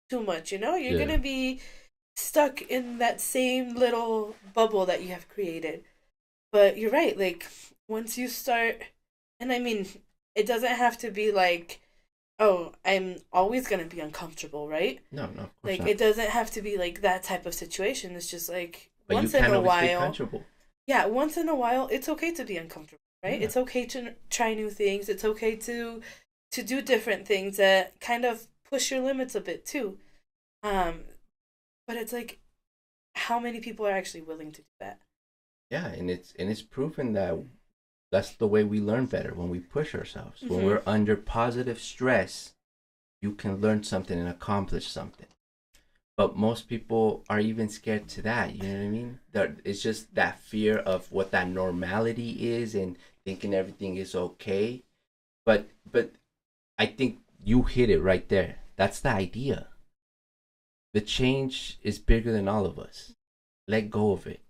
too much, you know? You're going to be stuck in that same little bubble that you have created. But you're right, like once you start, and I mean, it doesn't have to be like, oh, I'm always going to be uncomfortable, right? No. Like, not. it doesn't have to be like that type of situation. It's just like, but once in a while. Yeah, once in a while, it's okay to be uncomfortable, right? Yeah. It's okay to try new things. It's okay to do different things that kind of push your limits a bit too. But it's like, how many people are actually willing to do that? Yeah, and it's proven that that's the way we learn better, when we push ourselves. Mm-hmm. When we're under positive stress, you can learn something and accomplish something. But most people are even scared to that. You know what I mean? It's just that fear of what that normality is and thinking everything is okay. But I think you hit it right there. That's the idea. The change is bigger than all of us. Let go of it.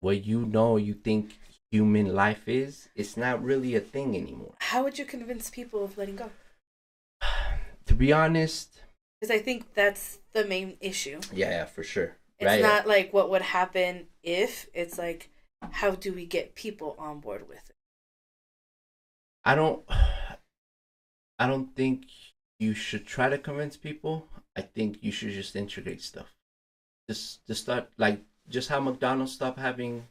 What you think human life is, it's not really a thing anymore. How would you convince people of letting go? To be honest, because I think that's the main issue. Yeah, for sure. It's not like what would happen if, it's like, how do we get people on board with it? I don't think you should try to convince people. I think you should just integrate stuff. Just start, like, just how McDonald's stopped having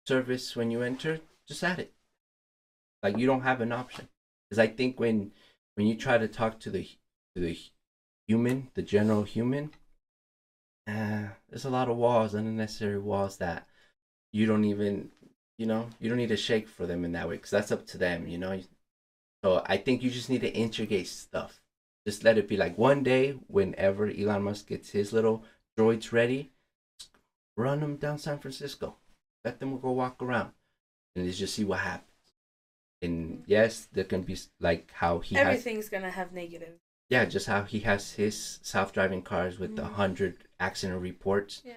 service when you enter, just add it. Like, you don't have an option. Because I think when you try to talk to the human, the general human, there's a lot of walls, unnecessary walls that you don't even, you don't need to shake for them in that way, because that's up to them, So I think you just need to integrate stuff. Just let it be like one day, whenever Elon Musk gets his little droids ready, run them down San Francisco. Let them go walk around and just see what happens. And yes, there can be like how everything's gonna have negative. Yeah, just how he has his self-driving cars with the 100 accident reports. Yeah.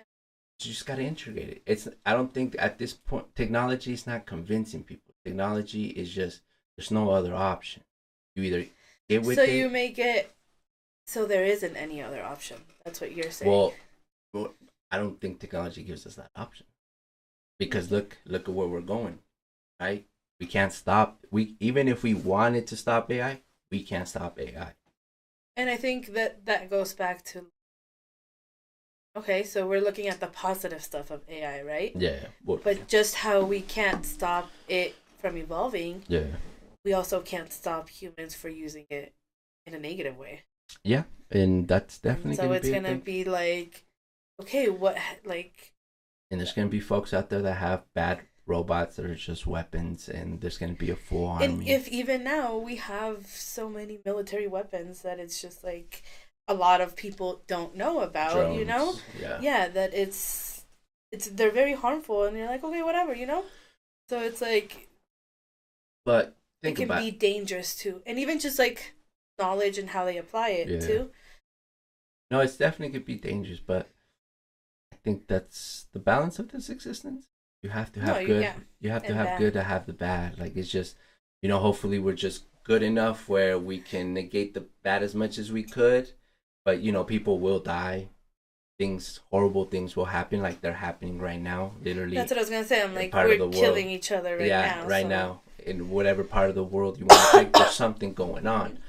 You just got to integrate it. I don't think at this point, technology is not convincing people. Technology is just, there's no other option. You either get with it. So you make it so there isn't any other option. That's what you're saying. Well, I don't think technology gives us that option. Because look at where we're going, right? We can't stop. Even if we wanted to stop AI, we can't stop AI. And I think that goes back to, okay, so we're looking at the positive stuff of AI, right? Yeah. But just how we can't stop it from evolving. Yeah. We also can't stop humans for using it in a negative way. Yeah, and that's definitely so it's gonna be like, okay, what, like. And there's gonna be folks out there that have bad robots that are just weapons, and there's going to be a full army. And if even now we have so many military weapons that it's just like a lot of people don't know about, drones, yeah, that it's they're very harmful, and you're like, okay, whatever, so it's like, but it can be dangerous too, and even just like knowledge and how they apply it too. No, it's definitely could be dangerous, but I think that's the balance of this existence. You have to have good. Yeah. You have to have bad. Good to have the bad. Like, it's just, hopefully we're just good enough where we can negate the bad as much as we could. But, people will die. Horrible things will happen, like they're happening right now, literally. That's what I was going to say. I'm like, we're killing each other right now. Yeah, right now. In whatever part of the world you want to think, there's something going on.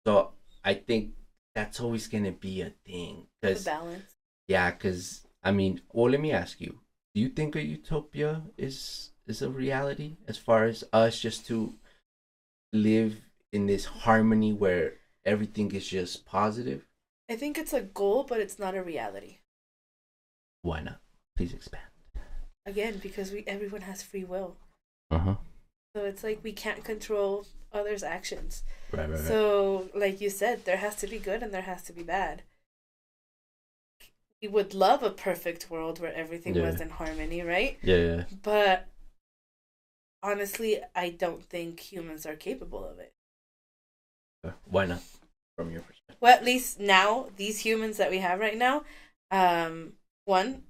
So I think that's always going to be a thing. The balance. Yeah, because, let me ask you. Do you think a utopia is a reality, as far as us just to live in this harmony where everything is just positive? I think it's a goal, but it's not a reality. Why not? Please expand. Again, because everyone has free will. Uh-huh. So it's like we can't control others' actions. Right. So, like you said, there has to be good and there has to be bad. We would love a perfect world where everything was in harmony, right? Yeah. But honestly, I don't think humans are capable of it. Why not, from your perspective? Well, at least now, these humans that we have right now, one,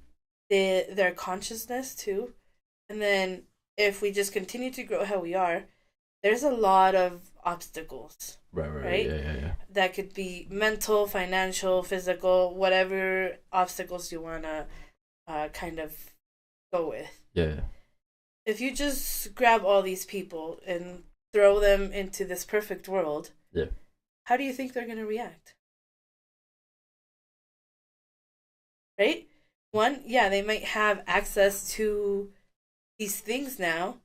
their consciousness too, and then if we just continue to grow how we are, there's a lot of obstacles. Right. Yeah. That could be mental, financial, physical, whatever obstacles you want to kind of go with. Yeah. If you just grab all these people and throw them into this perfect world, how do you think they're going to react? Right? One, they might have access to these things now,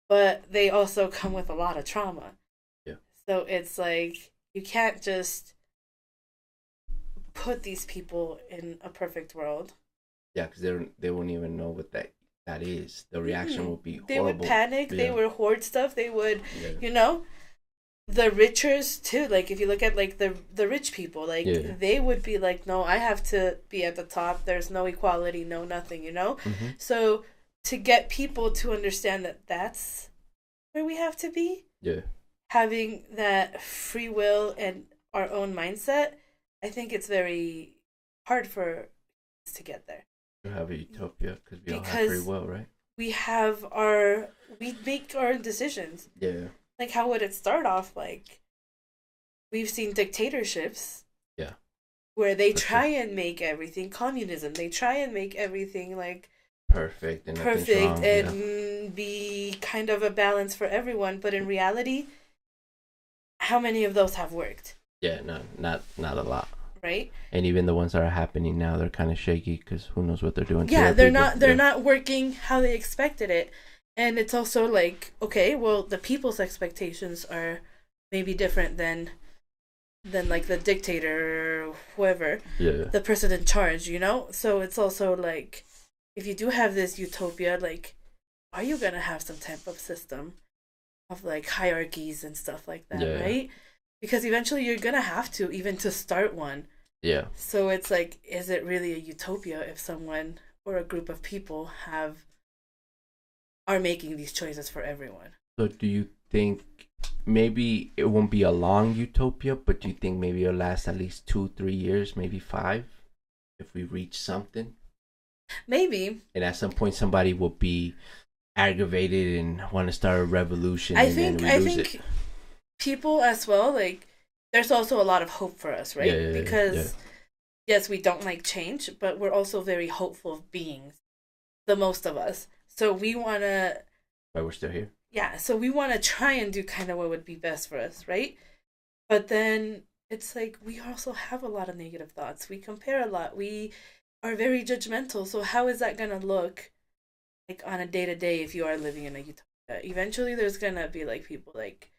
but they also come with a lot of trauma. Yeah. So it's like, you can't just put these people in a perfect world. Yeah, because they won't even know what that is. The reaction will be horrible. They would panic. They would hoard stuff. They would, the richers too, like if you look at like the rich people, like they would be like, no, I have to be at the top, there's no equality, no nothing, you know. So to get people to understand that that's where we have to be, having that free will and our own mindset, I think it's very hard for us to get there. To have a utopia because we all have free will, right? We make our own decisions. Yeah. Like, how would it start off? Like, we've seen dictatorships. Yeah. Where they try and make everything communism. They try and make everything like perfect and be kind of a balance for everyone. But in reality, how many of those have worked? Yeah, no, not a lot. Right. And even the ones that are happening now, they're kind of shaky because who knows what they're doing. Yeah, they're not working how they expected it. And it's also like, okay, well, the people's expectations are maybe different than like the dictator or whoever, the person in charge, you know? So it's also like, if you do have this utopia, like, are you going to have some type of system of like hierarchies and stuff like that, right? Because eventually you're going to have to, even to start one. Yeah. So it's like, is it really a utopia if someone or a group of people are making these choices for everyone? So do you think maybe it won't be a long utopia, but do you think maybe it'll last at least 2-3 years, maybe 5, if we reach something? Maybe. And at some point somebody will be aggravated and want to start a revolution. I think people as well, like, there's also a lot of hope for us, right? Because yes, we don't like change, but we're also very hopeful beings, the most of us. So we want to... Why we're still here? Yeah, so we want to try and do kind of what would be best for us, right? But then it's like we also have a lot of negative thoughts. We compare a lot. We are very judgmental. So how is that going to look like on a day-to-day if you are living in a utopia? Eventually there's going to be like people like,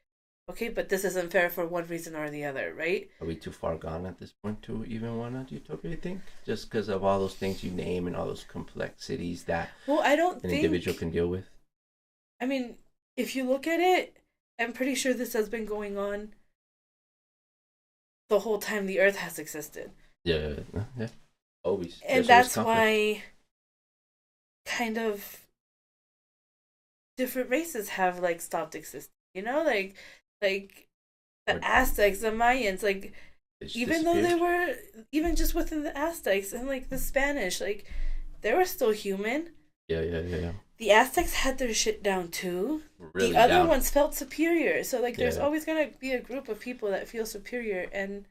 okay, but this isn't fair for one reason or the other, right? Are we too far gone at this point to even want a utopia, you think? Just because of all those things you name and all those complexities that an individual can deal with? I mean, if you look at it, I'm pretty sure this has been going on the whole time the Earth has existed. Yeah. Always. And that's why kind of different races have like stopped existing, you know? Like the Aztecs, the Mayans, like even though they were even just within the Aztecs and like the Spanish, like they were still human. Yeah. The Aztecs had their shit down too. Really the other ones felt superior. So like there's always gonna be a group of people that feel superior and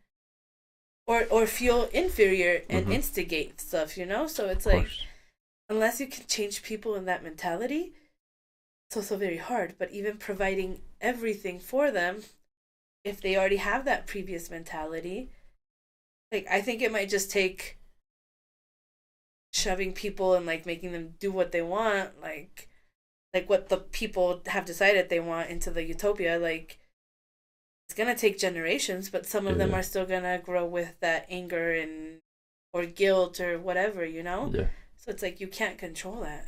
or feel inferior and instigate stuff, you know? So it's like unless you can change people in that mentality, it's also very hard. But even providing everything for them, if they already have that previous mentality, like I think it might just take shoving people and like making them do what they want, like what the people have decided they want into the utopia. Like it's gonna take generations, but some of them are still gonna grow with that anger and or guilt or whatever, you know? So it's like you can't control that.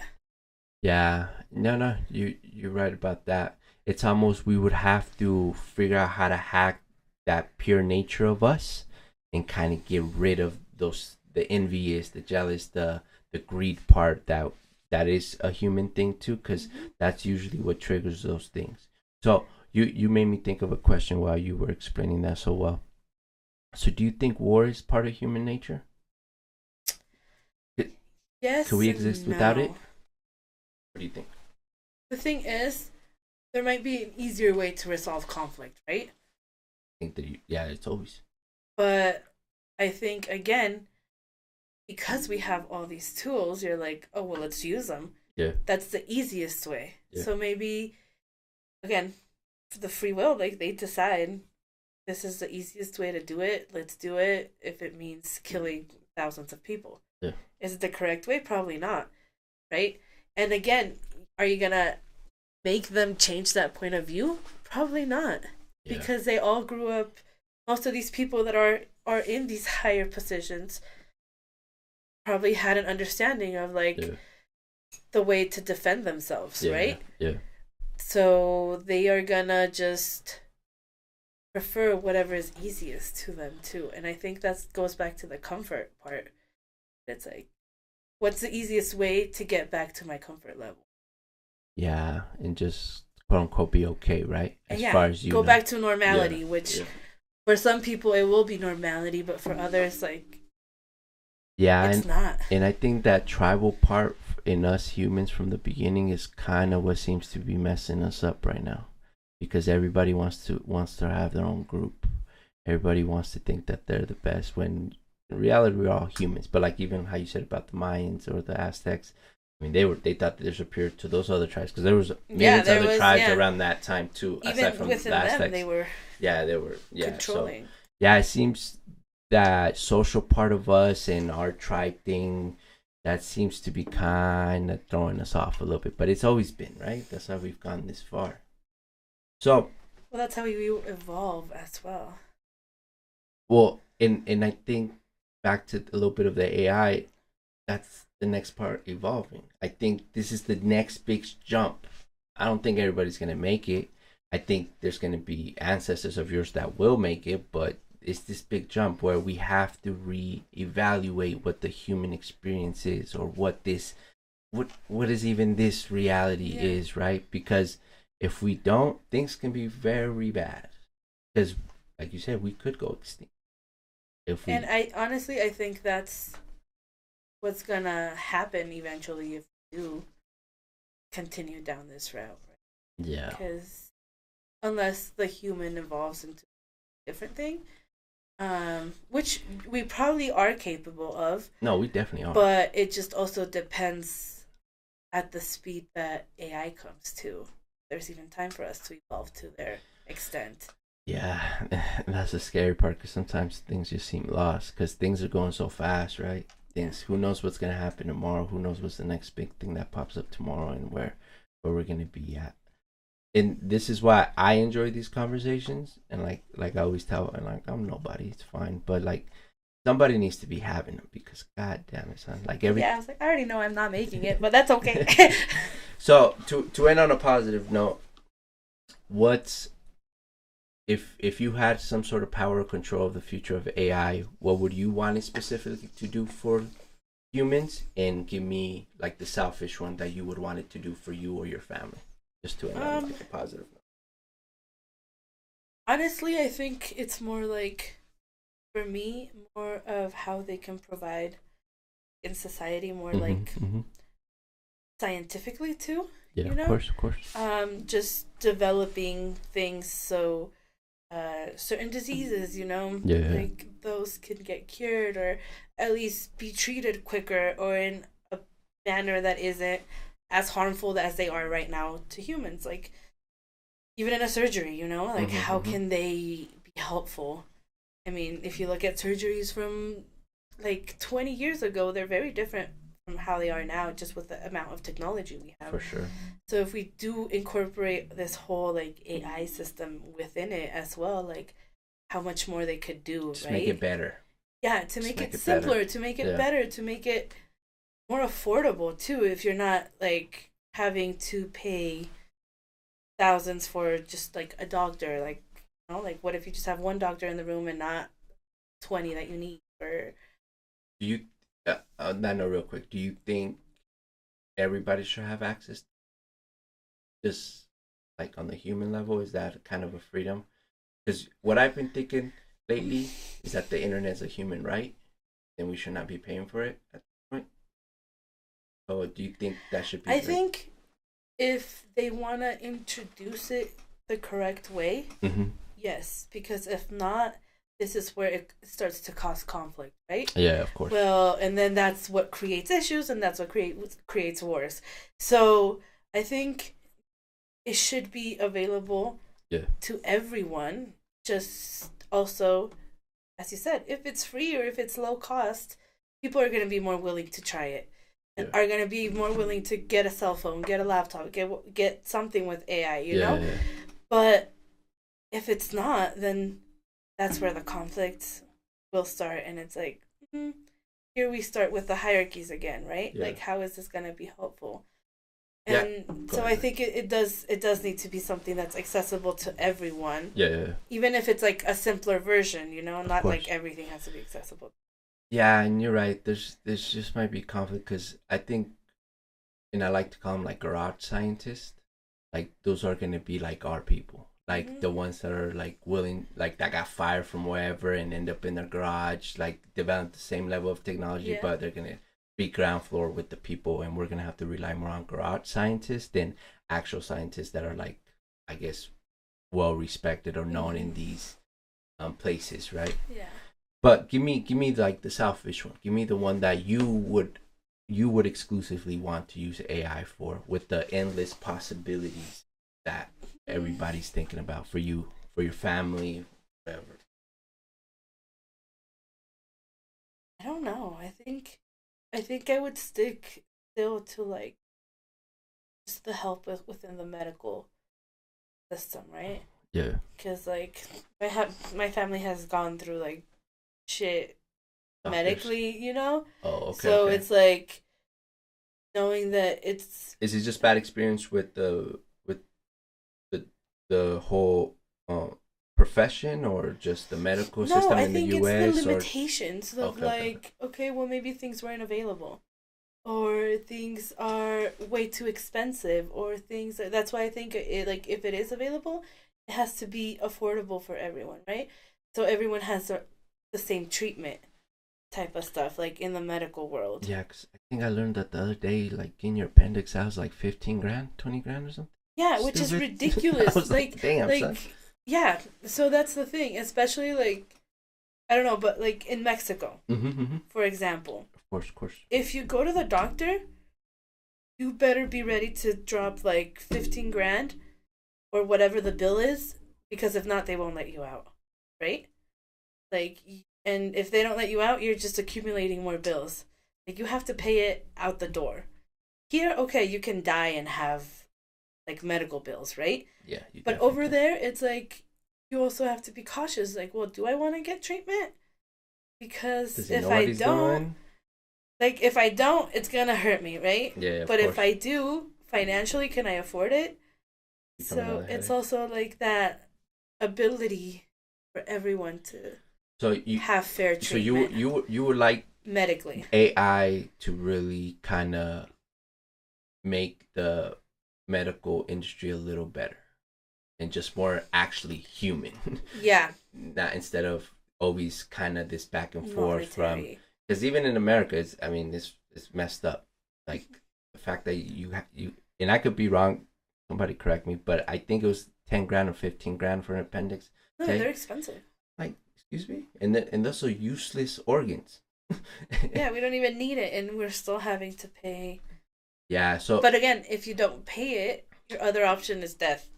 Yeah, no, you're right about that. It's almost we would have to figure out how to hack that pure nature of us and kind of get rid of the envious, the jealous, the greed part that is a human thing too, because that's usually what triggers those things. So you made me think of a question while you were explaining that so well. So do you think war is part of human nature? Yes. Could we exist without it? What do you think? The thing is, there might be an easier way to resolve conflict, right? I think that it's always. But I think again, because we have all these tools, you're like, oh well, let's use them. Yeah. That's the easiest way. Yeah. So maybe, again, for the free will, like they decide this is the easiest way to do it. Let's do it. If it means killing thousands of people. Yeah. Is it the correct way? Probably not. Right? And again, are you going to make them change that point of view? Probably not. Yeah. Because they all grew up, most of these people that are in these higher positions probably had an understanding of like the way to defend themselves, right? Yeah. So they are gonna just prefer whatever is easiest to them too. And I think that goes back to the comfort part. It's like, what's the easiest way to get back to my comfort level? Yeah, and just quote unquote be okay, right? As far as you go back to normality, which for some people it will be normality, but for others, like, it's not. And I think that tribal part in us humans from the beginning is kind of what seems to be messing us up right now, because everybody wants to have their own group. Everybody wants to think that they're the best, when in reality we're all humans. But like even how you said about the Mayans or the Aztecs, I mean, they thought they superior to those other tribes, because there was millions of other tribes around that time too. Even aside from within the Aztecs, them, they were controlling. So, it seems that social part of us and our tribe thing, that seems to be kind of throwing us off a little bit. But it's always been, right? That's how we've gone this far. So, well, that's how we evolve as well. Well, and I think back to a little bit of the AI, that's the next part, evolving. I think this is the next big jump. I don't think everybody's going to make it. I think there's going to be ancestors of yours that will make it, but it's this big jump where we have to reevaluate what the human experience is, or what is even this reality is, right? Because if we don't, things can be very bad. Because, like you said, we could go extinct. And I think that's what's gonna happen eventually if we do continue down this route, right? Yeah. Because unless the human evolves into a different thing, which we probably are capable of. No, we definitely are. But it just also depends at the speed that AI comes to. There's even time for us to evolve to their extent. Yeah, that's the scary part, because sometimes things just seem lost, because things are going so fast, right? Who knows what's going to happen tomorrow? Who knows what's the next big thing that pops up tomorrow, and where we're going to be at. And this is why I enjoy these conversations. And like I always tell, and like, I'm nobody, it's fine, but like somebody needs to be having them, because god damn it, son, like I was like, I already know I'm not making it, but that's okay. So to end on a positive note, what's if you had some sort of power or control of the future of AI, what would you want it specifically to do for humans? And give me like the selfish one that you would want it to do for you or your family, just to end on like a positive note. Honestly, I think it's more like, for me, more of how they can provide in society, more like scientifically too. Yeah, you know? Of course. Just developing things so certain diseases, like those can get cured, or at least be treated quicker, or in a manner that isn't as harmful as they are right now to humans. Like even in a surgery, like how can they be helpful? I mean, if you look at surgeries from like 20 years ago, they're very different from how they are now, just with the amount of technology we have. For sure. So if we do incorporate this whole like AI system within it as well, like how much more they could do, just right? Make it better. Yeah, to make it simpler, better. To make it better, to make it more affordable too, if you're not like having to pay thousands for just like a doctor. Like, like what if you just have one doctor in the room and not 20 that you need? Or do you on that note, real quick, do you think everybody should have access, just like on the human level? Is that kind of a freedom? Because what I've been thinking lately is that the internet is a human right, and we should not be paying for it at this point. So do you think that should be? I think if they want to introduce it the correct way, yes, because if not, this is where it starts to cause conflict, right? Yeah, of course. Well, and then that's what creates issues, and that's what creates wars. So I think it should be available to everyone. Just also, as you said, if it's free or if it's low cost, people are going to be more willing to try it. And are going to be more willing to get a cell phone, get a laptop, get something with AI, you know? Yeah. But if it's not, then that's where the conflict will start. And it's like, here we start with the hierarchies again, right? Yeah. Like, how is this going to be helpful? And so I think it does need to be something that's accessible to everyone. Yeah. Even if it's like a simpler version, not like everything has to be accessible. Yeah, and you're right. There's just might be conflict because I think, and I like to call them like garage scientists. Like those are gonna be like our people, like the ones that are like willing, like that got fired from wherever and end up in their garage, like develop the same level of technology, but they're gonna be ground floor with the people, and we're gonna have to rely more on garage scientists than actual scientists that are like, I guess, well respected or known in these places, right? Yeah. But give me like the selfish one. Give me the one that you would exclusively want to use AI for, with the endless possibilities that everybody's thinking about for you, for your family, whatever. I don't know. I think I would stick still to like just the help within the medical system, right? Yeah. Because like my family has gone through like shit medically, Oh, okay. So it's like knowing that it's. Is it just bad experience with the whole profession, or just the medical system in the US? No, I think it's the limitations of okay, well maybe things weren't available, or things are way too expensive, or things that's why I think it, like, if it is available, it has to be affordable for everyone, right? So everyone has the same treatment type of stuff, like in the medical world. Yeah, cause I think I learned that the other day, like in your appendix, I was like 15 grand, 20 grand or something. Yeah, which is ridiculous. like, damn, son. Yeah, so that's the thing, especially like, I don't know, but like in Mexico, for example. Of course. If you go to the doctor, you better be ready to drop like 15 grand or whatever the bill is, because if not, they won't let you out, right? Like, and if they don't let you out, you're just accumulating more bills. Like, you have to pay it out the door. Here, okay, you can die and have like medical bills, right? Yeah. But over there, it's like you also have to be cautious. Like, well, do I want to get treatment? Because if I don't, it's gonna hurt me, right? Yeah. But if I do, financially, can I afford it? So it's also like that ability for everyone to have fair treatment. So you would like medically AI to really kind of make the medical industry a little better and just more actually human. Yeah. Not instead of always kind of this back and forth from, because even in America, it's messed up. Like the fact that you and I could be wrong, somebody correct me, but I think it was 10 grand or 15 grand for an appendix. No, they're expensive. Like, excuse me? And those are useless organs. Yeah, we don't even need it, and we're still having to pay. Yeah, so. But again, if you don't pay it, your other option is death.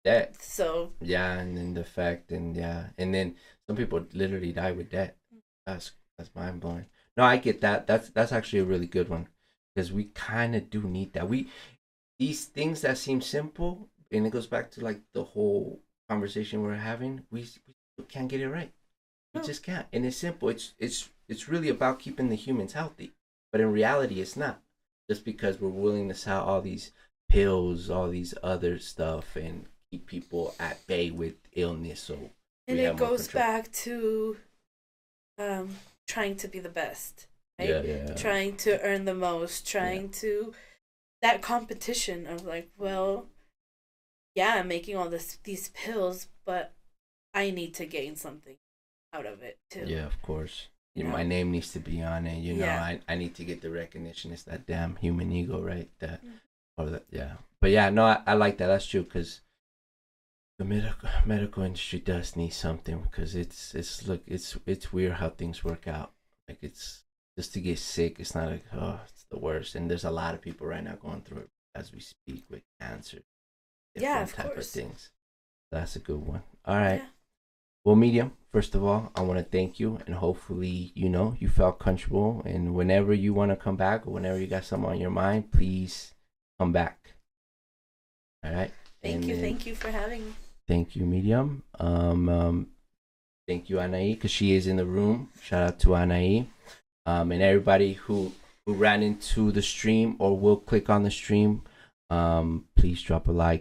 Debt. So. Yeah, and then the fact, and then some people literally die with debt. That's mind blowing. No, I get that. That's actually a really good one, because we kind of do need that. These things that seem simple, and it goes back to like the whole conversation we're having. We can't get it right. We just can't, and it's simple. It's really about keeping the humans healthy, but in reality, it's not. Just because we're willing to sell all these pills, all these other stuff, and keep people at bay with illness. So and it goes back to trying to be the best, right? Yeah. Trying to earn the most, trying to that competition of like, well, yeah, I'm making all these pills, but I need to gain something out of it too. Yeah, of course. My name needs to be on it. You know, I need to get the recognition. It's that damn human ego, right? Yeah. But yeah, no, I like that. That's true, because the medical industry does need something, because it's weird how things work out. Like, it's just to get sick. It's not like, oh, it's the worst. And there's a lot of people right now going through it as we speak with cancer. Of type course. of things. That's a good one. All right. Yeah. Well, MIriam, first of all, I want to thank you, and hopefully, you felt comfortable, and whenever you want to come back, or whenever you got something on your mind, please come back. All right. Thank you for having me. Thank you, MIriam. Thank you, Anai, because she is in the room. Shout out to Anai, and everybody who ran into the stream or will click on the stream. Please drop a like,